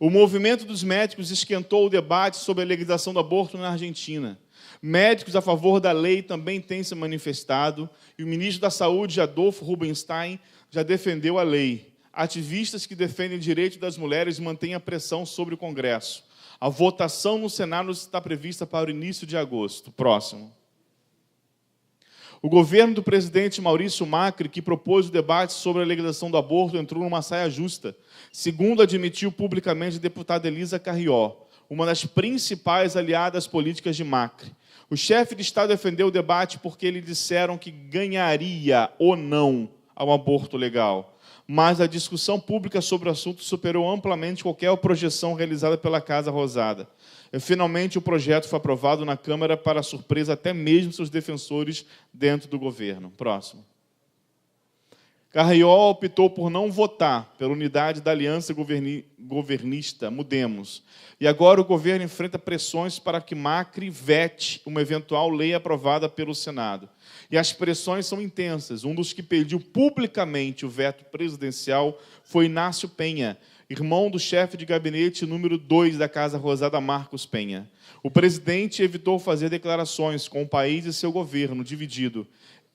O movimento dos médicos esquentou o debate sobre a legalização do aborto na Argentina. Médicos a favor da lei também têm se manifestado, e o ministro da Saúde, Adolfo Rubinstein, já defendeu a lei. Ativistas que defendem o direito das mulheres mantêm a pressão sobre o Congresso. A votação no Senado está prevista para o início de agosto. Próximo. O governo do presidente Maurício Macri, que propôs o debate sobre a legalização do aborto, entrou numa saia justa, segundo admitiu publicamente a deputada Elisa Carrió, uma das principais aliadas políticas de Macri. O chefe de Estado defendeu o debate porque lhe disseram que ganharia ou não ao aborto legal. Mas a discussão pública sobre o assunto superou amplamente qualquer projeção realizada pela Casa Rosada. E, finalmente, o projeto foi aprovado na Câmara para surpresa até mesmo seus defensores dentro do governo. Próximo. Carrió optou por não votar pela unidade da aliança governista Mudemos. E agora o governo enfrenta pressões para que Macri vete uma eventual lei aprovada pelo Senado. E as pressões são intensas. Um dos que pediu publicamente o veto presidencial foi Inácio Penha, irmão do chefe de gabinete número 2 da Casa Rosada, Marcos Penha. O presidente evitou fazer declarações com o país e seu governo dividido.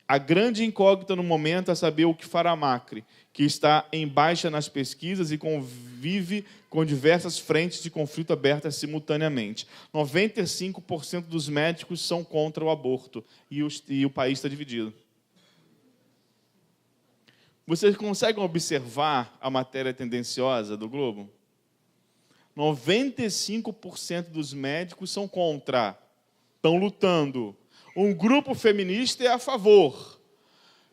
A grande incógnita no momento é saber o que fará Macri, que está em baixa nas pesquisas e convive com diversas frentes de conflito abertas simultaneamente. 95% dos médicos são contra o aborto e o país está dividido. Vocês conseguem observar a matéria tendenciosa do Globo? 95% dos médicos são contra, estão lutando. Um grupo feminista é a favor.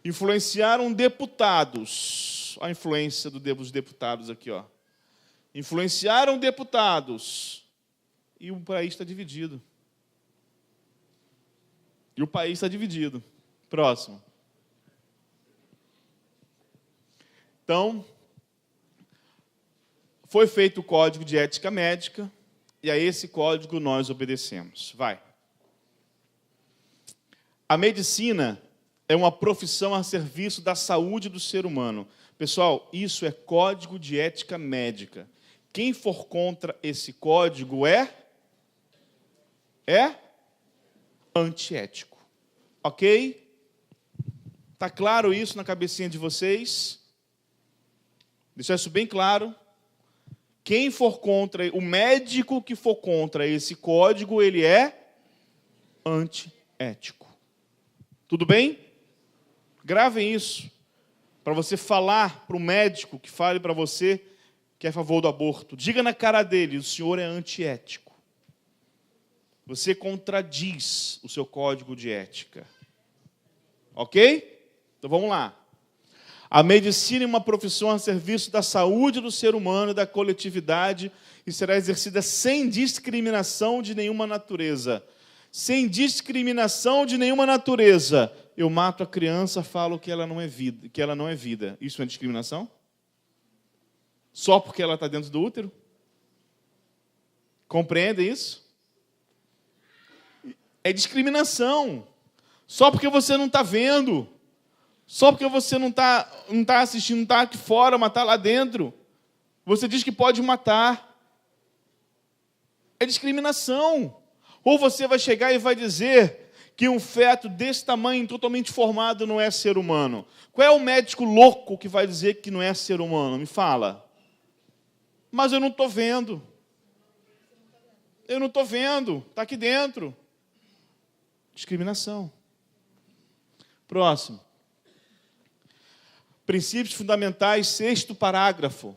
Influenciaram deputados. A influência dos deputados aqui, ó. Influenciaram deputados. E o país está dividido. E o país está dividido. Próximo. Então, foi feito o Código de Ética Médica, e a esse código nós obedecemos. Vai. A medicina é uma profissão a serviço da saúde do ser humano. Pessoal, isso é Código de Ética Médica. Quem for contra esse código é antiético. Ok? Está claro isso na cabecinha de vocês? Deixar isso bem claro. Quem for contra, o médico que for contra esse código, ele é antiético. Tudo bem? Gravem isso, para você falar para o médico que fale para você que é a favor do aborto. Diga na cara dele, o senhor é antiético. Você contradiz o seu código de ética. Ok? Então vamos lá. A medicina é uma profissão a serviço da saúde do ser humano e da coletividade e será exercida sem discriminação de nenhuma natureza. Sem discriminação de nenhuma natureza. Eu mato a criança, falo que ela não é vida. Isso é discriminação? Só porque ela está dentro do útero? Compreende isso? É discriminação. Só porque você não está vendo. Só porque você não tá assistindo, não está aqui fora, mas está lá dentro. Você diz que pode matar. É discriminação. Ou você vai chegar e vai dizer que um feto desse tamanho, totalmente formado, não é ser humano. Qual é o médico louco que vai dizer que não é ser humano? Me fala. Mas eu não estou vendo. Eu não estou vendo. Está aqui dentro. Discriminação. Próximo. Princípios fundamentais, 6º parágrafo.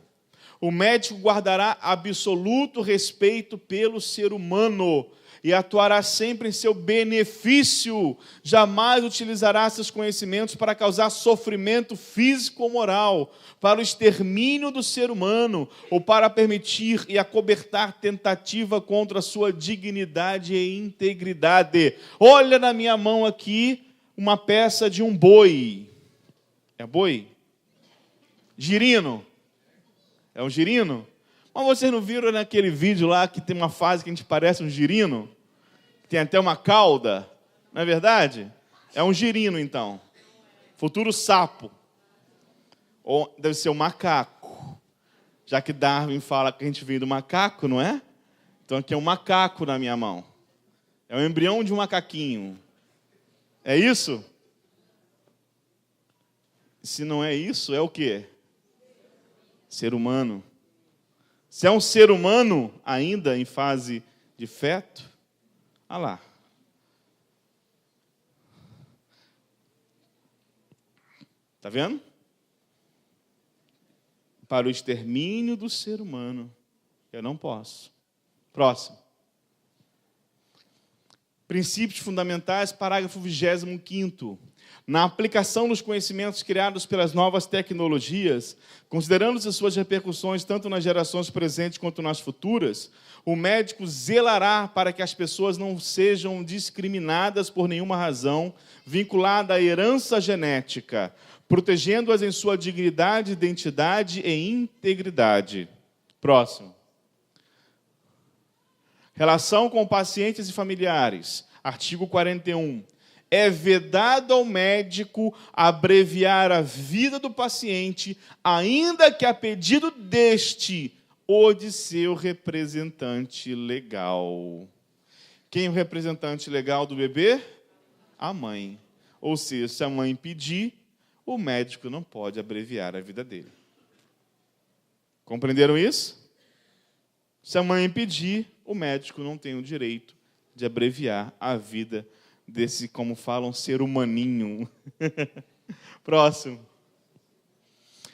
O médico guardará absoluto respeito pelo ser humano e atuará sempre em seu benefício. Jamais utilizará seus conhecimentos para causar sofrimento físico ou moral, para o extermínio do ser humano ou para permitir e acobertar tentativa contra a sua dignidade e integridade. Olha na minha mão aqui uma peça de um boi. É boi? Girino. É um girino? Mas vocês não viram naquele vídeo lá que tem uma fase que a gente parece um girino? Tem até uma cauda. Não é verdade? É um girino, então. Futuro sapo. Ou deve ser um macaco. Já que Darwin fala que a gente veio do macaco, não é? Então aqui é um macaco na minha mão. É o embrião de um macaquinho. É isso? Se não é isso, é o quê? Ser humano. Se é um ser humano ainda em fase de feto, olha lá. Está vendo? Para o extermínio do ser humano, eu não posso. Próximo. Princípios fundamentais, parágrafo 25º. Na aplicação dos conhecimentos criados pelas novas tecnologias, considerando-se as suas repercussões tanto nas gerações presentes quanto nas futuras, o médico zelará para que as pessoas não sejam discriminadas por nenhuma razão vinculada à herança genética, protegendo-as em sua dignidade, identidade e integridade. Próximo. Relação com pacientes e familiares. Artigo 41. É vedado ao médico abreviar a vida do paciente, ainda que a pedido deste ou de seu representante legal. Quem é o representante legal do bebê? A mãe. Ou seja, se a mãe pedir, o médico não pode abreviar a vida dele. Compreenderam isso? Se a mãe pedir, o médico não tem o direito de abreviar a vida desse, como falam, ser humaninho. Próximo.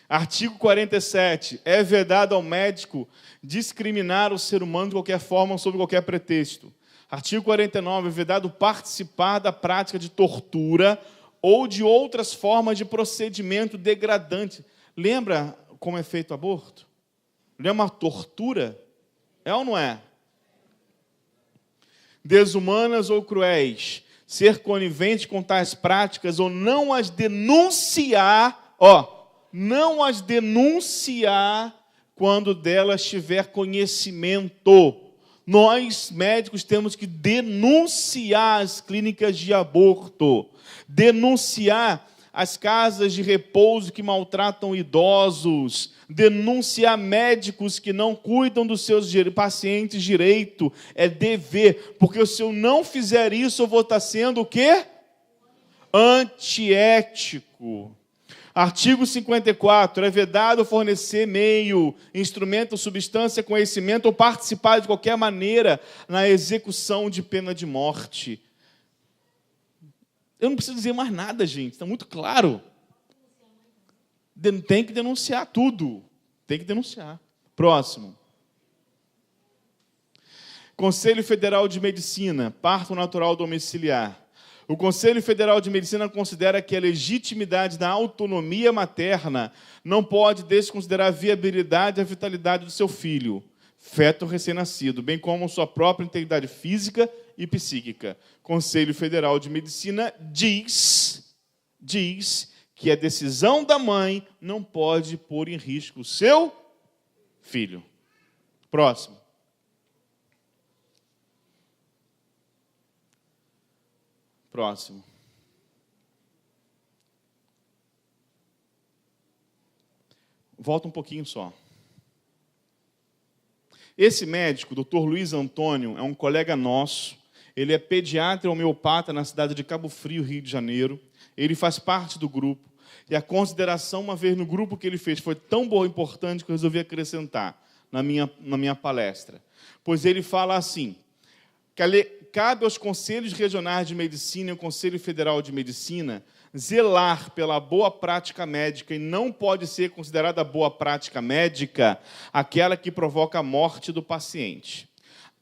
Artigo 47. É vedado ao médico discriminar o ser humano de qualquer forma, sob qualquer pretexto. Artigo 49. É vedado participar da prática de tortura ou de outras formas de procedimento degradante. Lembra como é feito o aborto? Não é uma tortura? É ou não é? Desumanas ou cruéis. Ser conivente com tais práticas ou não as denunciar, não as denunciar quando delas tiver conhecimento. Nós, médicos, temos que denunciar as clínicas de aborto, denunciar as casas de repouso que maltratam idosos, denunciar médicos que não cuidam dos seus pacientes direito, é dever, porque se eu não fizer isso, eu vou estar sendo o quê? Antiético. Artigo 54, é vedado fornecer meio, instrumento, substância, conhecimento ou participar de qualquer maneira na execução de pena de morte. Eu não preciso dizer mais nada, gente, está muito claro. Tem que denunciar tudo. Tem que denunciar. Próximo. Conselho Federal de Medicina, parto natural domiciliar. O Conselho Federal de Medicina considera que a legitimidade da autonomia materna não pode desconsiderar a viabilidade e a vitalidade do seu filho, feto recém-nascido, bem como sua própria integridade física e psíquica. Conselho Federal de Medicina diz que a decisão da mãe não pode pôr em risco o seu filho. Próximo. Próximo. Volta um pouquinho só. Esse médico, Dr. Luiz Antônio, é um colega nosso. Ele é pediatra e homeopata na cidade de Cabo Frio, Rio de Janeiro. Ele faz parte do grupo. E a consideração, uma vez no grupo que ele fez, foi tão boa e importante que eu resolvi acrescentar na minha palestra. Pois ele fala assim, cabe aos Conselhos Regionais de Medicina e ao Conselho Federal de Medicina zelar pela boa prática médica e não pode ser considerada boa prática médica aquela que provoca a morte do paciente.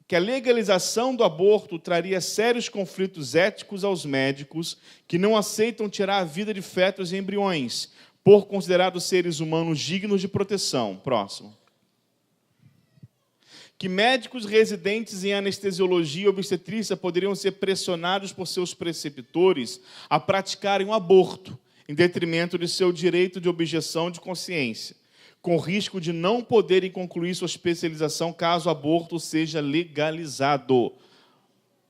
Que a legalização do aborto traria sérios conflitos éticos aos médicos que não aceitam tirar a vida de fetos e embriões, por considerados seres humanos dignos de proteção. Próximo. Que médicos residentes em anestesiologia e obstetrícia poderiam ser pressionados por seus preceptores a praticarem um aborto, em detrimento de seu direito de objeção de consciência, com risco de não poderem concluir sua especialização caso o aborto seja legalizado.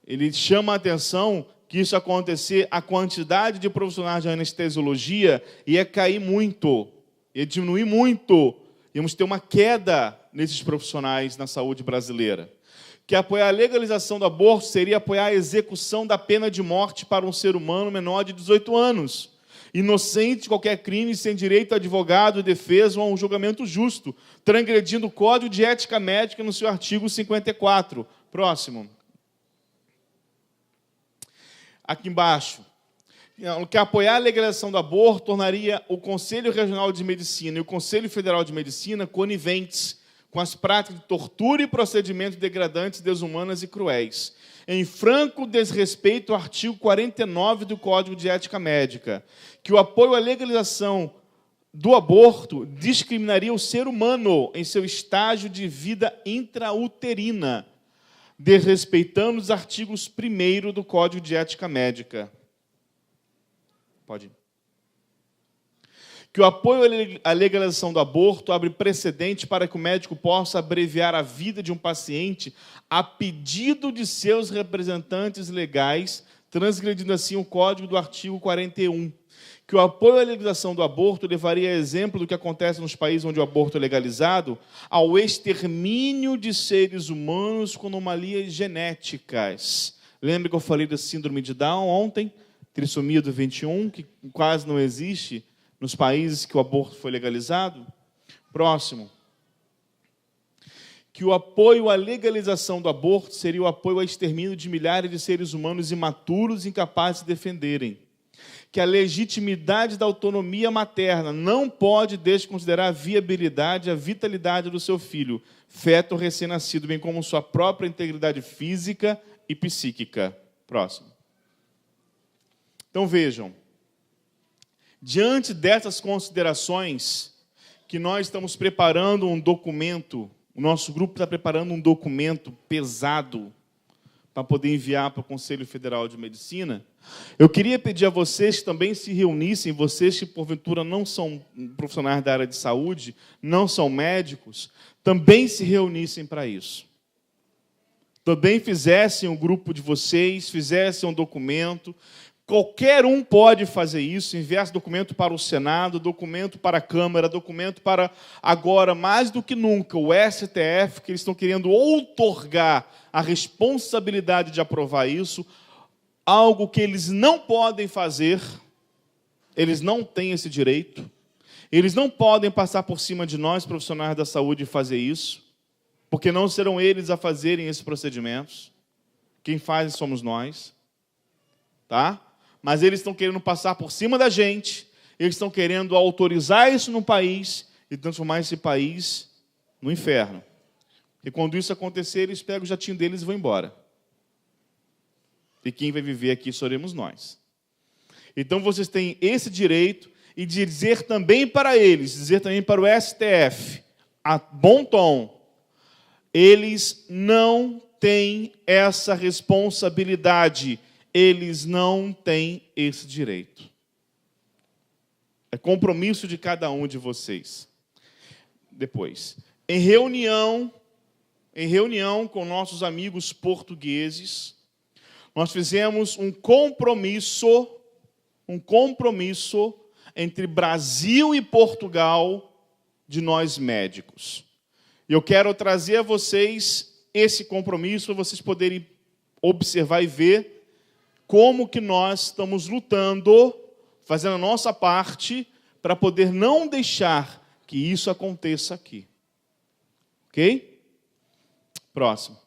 Ele chama a atenção que isso acontecer, a quantidade de profissionais de anestesiologia ia cair muito, ia diminuir muito, íamos ter uma queda nesses profissionais na saúde brasileira. Que apoiar a legalização do aborto seria apoiar a execução da pena de morte para um ser humano menor de 18 anos, inocente de qualquer crime, sem direito a advogado, defesa ou a um julgamento justo, transgredindo o Código de Ética Médica no seu artigo 54. Próximo. Aqui embaixo. Que apoiar a legalização do aborto tornaria o Conselho Regional de Medicina e o Conselho Federal de Medicina coniventes com as práticas de tortura e procedimentos degradantes, desumanas e cruéis, em franco desrespeito ao artigo 49 do Código de Ética Médica, que o apoio à legalização do aborto discriminaria o ser humano em seu estágio de vida intrauterina, desrespeitando os artigos 1º do Código de Ética Médica. Pode ir. Que o apoio à legalização do aborto abre precedente para que o médico possa abreviar a vida de um paciente a pedido de seus representantes legais, transgredindo assim o código do artigo 41. Que o apoio à legalização do aborto levaria a exemplo do que acontece nos países onde o aborto é legalizado, ao extermínio de seres humanos com anomalias genéticas. Lembra que eu falei da síndrome de Down ontem? Trissomia do 21, que quase não existe nos países que o aborto foi legalizado. Próximo. Que o apoio à legalização do aborto seria o apoio ao extermínio de milhares de seres humanos imaturos e incapazes de defenderem. Que a legitimidade da autonomia materna não pode desconsiderar a viabilidade e a vitalidade do seu filho, feto recém-nascido, bem como sua própria integridade física e psíquica. Próximo. Então, vejam, diante dessas considerações, que nós estamos preparando um documento, o nosso grupo está preparando um documento pesado para poder enviar para o Conselho Federal de Medicina, eu queria pedir a vocês que também se reunissem, vocês que porventura não são profissionais da área de saúde, não são médicos, também se reunissem para isso. Também fizessem um grupo de vocês, fizessem um documento. Qualquer um pode fazer isso, enviar documento para o Senado, documento para a Câmara, documento para, agora, mais do que nunca, o STF, que eles estão querendo outorgar a responsabilidade de aprovar isso, algo que eles não podem fazer, eles não têm esse direito, eles não podem passar por cima de nós, profissionais da saúde, e fazer isso, porque não serão eles a fazerem esses procedimentos, quem faz somos nós, tá? Mas eles estão querendo passar por cima da gente, eles estão querendo autorizar isso no país e transformar esse país no inferno. E quando isso acontecer, eles pegam o jatinho deles e vão embora. E quem vai viver aqui seremos nós. Então vocês têm esse direito e de dizer também para eles, dizer também para o STF, a bom tom, eles não têm essa responsabilidade. Eles não têm esse direito. É compromisso de cada um de vocês. Depois, em reunião com nossos amigos portugueses, nós fizemos um compromisso entre Brasil e Portugal de nós médicos. E eu quero trazer a vocês esse compromisso para vocês poderem observar e ver como que nós estamos lutando, fazendo a nossa parte, para poder não deixar que isso aconteça aqui. Ok? Próximo.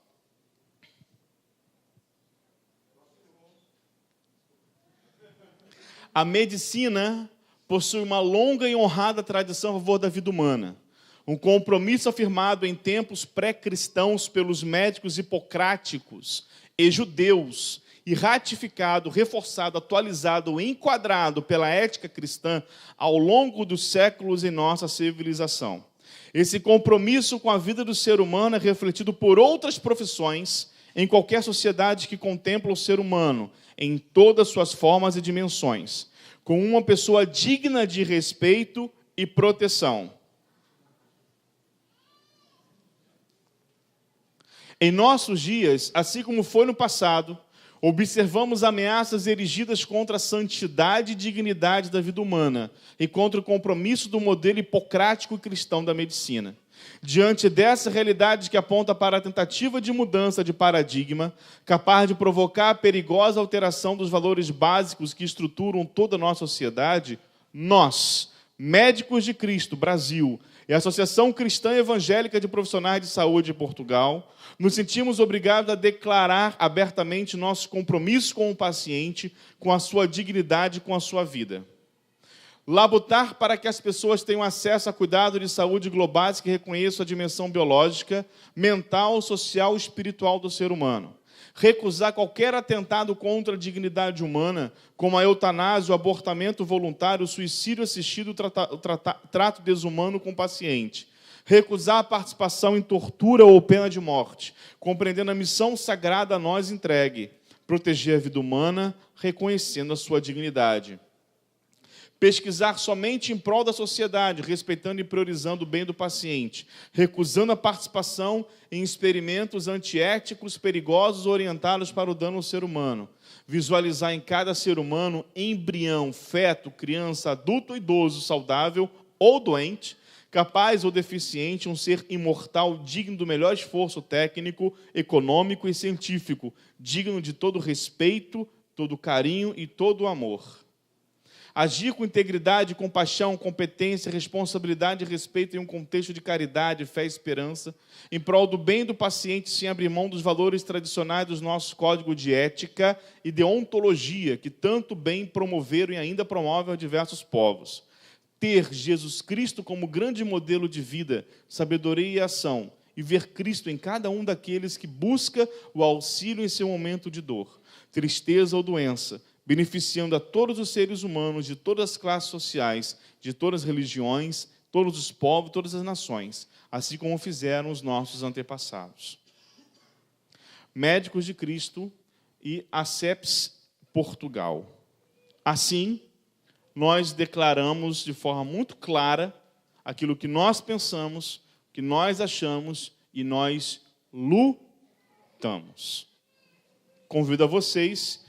A medicina possui uma longa e honrada tradição a favor da vida humana. Um compromisso afirmado em tempos pré-cristãos pelos médicos hipocráticos e judeus, e ratificado, reforçado, atualizado, enquadrado pela ética cristã ao longo dos séculos em nossa civilização. Esse compromisso com a vida do ser humano é refletido por outras profissões em qualquer sociedade que contempla o ser humano, em todas suas formas e dimensões, com uma pessoa digna de respeito e proteção. Em nossos dias, assim como foi no passado, observamos ameaças erigidas contra a santidade e dignidade da vida humana e contra o compromisso do modelo hipocrático e cristão da medicina. Diante dessa realidade que aponta para a tentativa de mudança de paradigma, capaz de provocar a perigosa alteração dos valores básicos que estruturam toda a nossa sociedade, nós, Médicos de Cristo, Brasil, e a Associação Cristã Evangélica de Profissionais de Saúde de Portugal, nos sentimos obrigados a declarar abertamente nosso compromisso com o paciente, com a sua dignidade, com a sua vida. Labutar para que as pessoas tenham acesso a cuidado de saúde globais que reconheçam a dimensão biológica, mental, social e espiritual do ser humano. Recusar qualquer atentado contra a dignidade humana, como a eutanásia, o abortamento voluntário, o suicídio assistido, o trato desumano com o paciente. Recusar a participação em tortura ou pena de morte, compreendendo a missão sagrada a nós entregue, proteger a vida humana, reconhecendo a sua dignidade. Pesquisar somente em prol da sociedade, respeitando e priorizando o bem do paciente, recusando a participação em experimentos antiéticos, perigosos ou orientados para o dano ao ser humano. Visualizar em cada ser humano, embrião, feto, criança, adulto ou idoso, saudável ou doente, capaz ou deficiente, um ser imortal, digno do melhor esforço técnico, econômico e científico, digno de todo respeito, todo carinho e todo amor. Agir com integridade, compaixão, competência, responsabilidade e respeito em um contexto de caridade, fé e esperança, em prol do bem do paciente, sem abrir mão dos valores tradicionais dos nossos códigos de ética e de ontologia, que tanto bem promoveram e ainda promovem a diversos povos. Ter Jesus Cristo como grande modelo de vida, sabedoria e ação, e ver Cristo em cada um daqueles que busca o auxílio em seu momento de dor, tristeza ou doença, beneficiando a todos os seres humanos de todas as classes sociais, de todas as religiões, todos os povos, todas as nações, assim como fizeram os nossos antepassados. Médicos de Cristo e ACEPS Portugal. Assim, nós declaramos de forma muito clara aquilo que nós pensamos, que nós achamos e nós lutamos. Convido a vocês,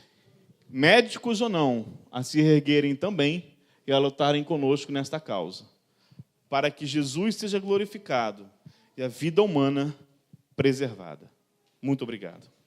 médicos ou não, a se erguerem também e a lutarem conosco nesta causa, para que Jesus seja glorificado e a vida humana preservada. Muito obrigado.